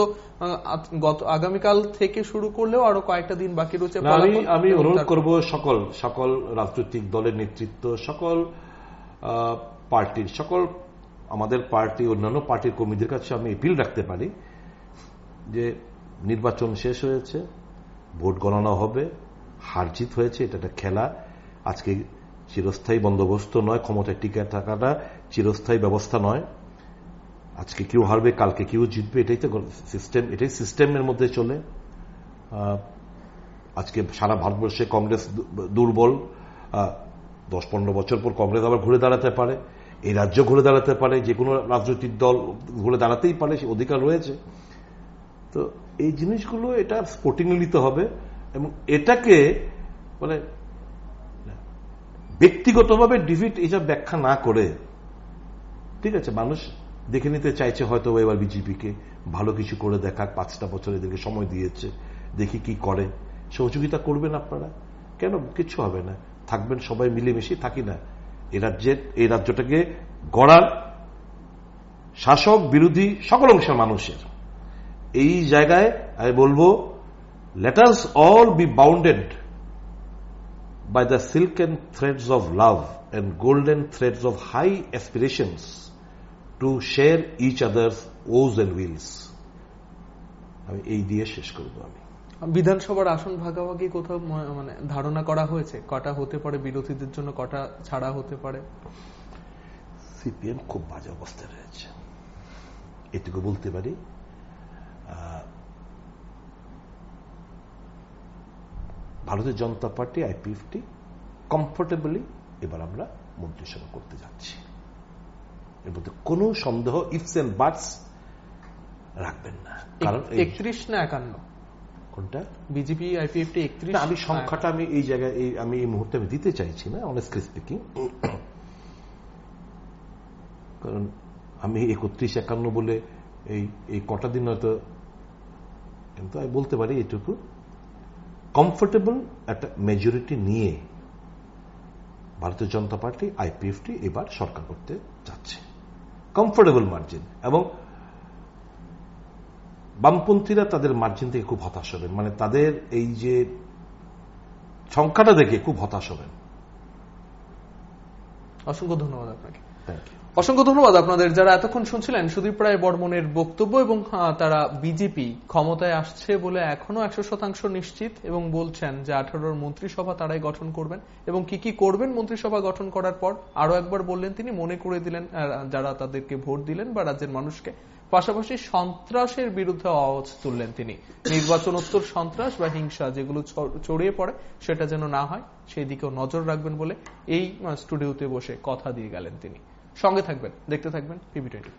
আগামীকাল থেকে শুরু করলেও আরো কয়েকটা দিন বাকি রয়েছে। আমি অনুরোধ করব সকল রাজনৈতিক দলের নেতৃত্ব, সকল পার্টির, আমাদের পার্টি অন্যান্য পার্টির কর্মীদের কাছে আমি এপিল রাখতে পারি যে নির্বাচন শেষ হয়েছে, ভোট গণনা হবে, হার জিত হয়েছে, এটা একটা খেলা। আজকে চিরস্থায়ী বন্দোবস্ত নয়, ক্ষমতায় টিকে থাকাটা চিরস্থায়ী ব্যবস্থা নয়। আজকে কেউ হারবে, কালকে কেউ জিতবে, এটাই তো সিস্টেম, এটাই সিস্টেমের মধ্যে চলে। আজকে সারা ভারতবর্ষে কংগ্রেস দুর্বল, 10-15 বছর পর কংগ্রেস আবার ঘুরে দাঁড়াতে পারে, এই রাজ্য ঘুরে দাঁড়াতে পারে, যে কোনো রাজনৈতিক দল ঘুরে দাঁড়াতেই পারে, সে অধিকার রয়েছে। তো এই জিনিসগুলো এটা স্পোর্টিংলি নিতে হবে এবং এটাকে মানে ব্যক্তিগতভাবে ডিফিট এইসব ব্যাখ্যা না করে, ঠিক আছে, মানুষ দেখে নিতে চাইছে হয়তো এবার বিজেপিকে, ভালো কিছু করে দেখার 5টা বছর এদেরকে সময় দিয়েছে, দেখি কি করে, সহযোগিতা করবেন আপনারা, কেন কিছু হবে না, থাকবেন সবাই মিলেমিশে, থাকি না এই রাজ্যটাকে গড়ার শাসক বিরোধী সকল অংশের মানুষের। এই জায়গায় আমি বলবো, let us all be bounded by the silken threads of love and golden threads of high aspirations to share each other's woes and wills. আমি এই দিয়ে শেষ করবো। আমি বিধানসভার আসন ভাগাভাগি কোথাও মানে ধারণা করা হয়েছে, কটা হতে পারে বিরোধীদের জন্য, কটা ছাড়া হতে পারে? সিপিএম খুব বাজে অবস্থায় রয়েছে, এটুকু বলতে পারি। ভারতীয় জনতা পার্টি আইপিএফটি কমফোর্টেবলি এবার আমরা মন্ত্রিসভা করতে যাচ্ছি, এর মধ্যে কোনো সন্দেহ ইফস এন্ড বাটস রাখবেন না। কারণ 31 না 51 কোনটা বিজেপি আইপিএফটি 31, আমি সংখ্যাটা আমি এই জায়গায় আমি এই মুহূর্তে আমি দিতে চাইছি না, অনেস্টলি স্পিকিং, কারণ আমি 31-51 বলে এই কটা দিন হয়তো, কিন্তু আমি বলতে পারি এটুকু, কমফোর্টেবল একটা মেজরিটি নিয়ে ভারতীয় জনতা পার্টি আইপিএফটি এবার সরকার করতে যাচ্ছে, কমফোর্টেবল মার্জিন। এবং বামপন্থীরা তাদের মার্জিন থেকে খুব হতাশ হবেন, মানে তাদের এই যে সংখ্যাটা দেখে খুব হতাশ হবেন। অসংখ্য ধন্যবাদ আপনাকে। Thank you. অসংখ্য ধন্যবাদ আপনাদের যারা এতক্ষণ শুনছিলেন সুদীপ রায় বর্মনের বক্তব্য, এবং তারা বিজেপি ক্ষমতায় আসছে বলে এখনো 100% নিশ্চিত, এবং বলছেন যে 18 মন্ত্রিসভা তারাই গঠন করবেন, এবং কি কি করবেন মন্ত্রিসভা গঠন করার পর আরো একবার বললেন, তিনি মনে করে দিলেন যারা তাদেরকে ভোট দিলেন বা রাজ্যের মানুষকে। পাশাপাশি সন্ত্রাসের বিরুদ্ধে আওয়াজ তুললেন তিনি, নির্বাচনোত্তর সন্ত্রাস বা হিংসা যেগুলো ছড়িয়ে পড়ে সেটা যেন না হয় সেই দিকেও নজর রাখবেন বলে এই স্টুডিওতে বসে কথা দিয়ে গেলেন তিনি। সঙ্গে থাকবেন, দেখতে থাকবেন PB24।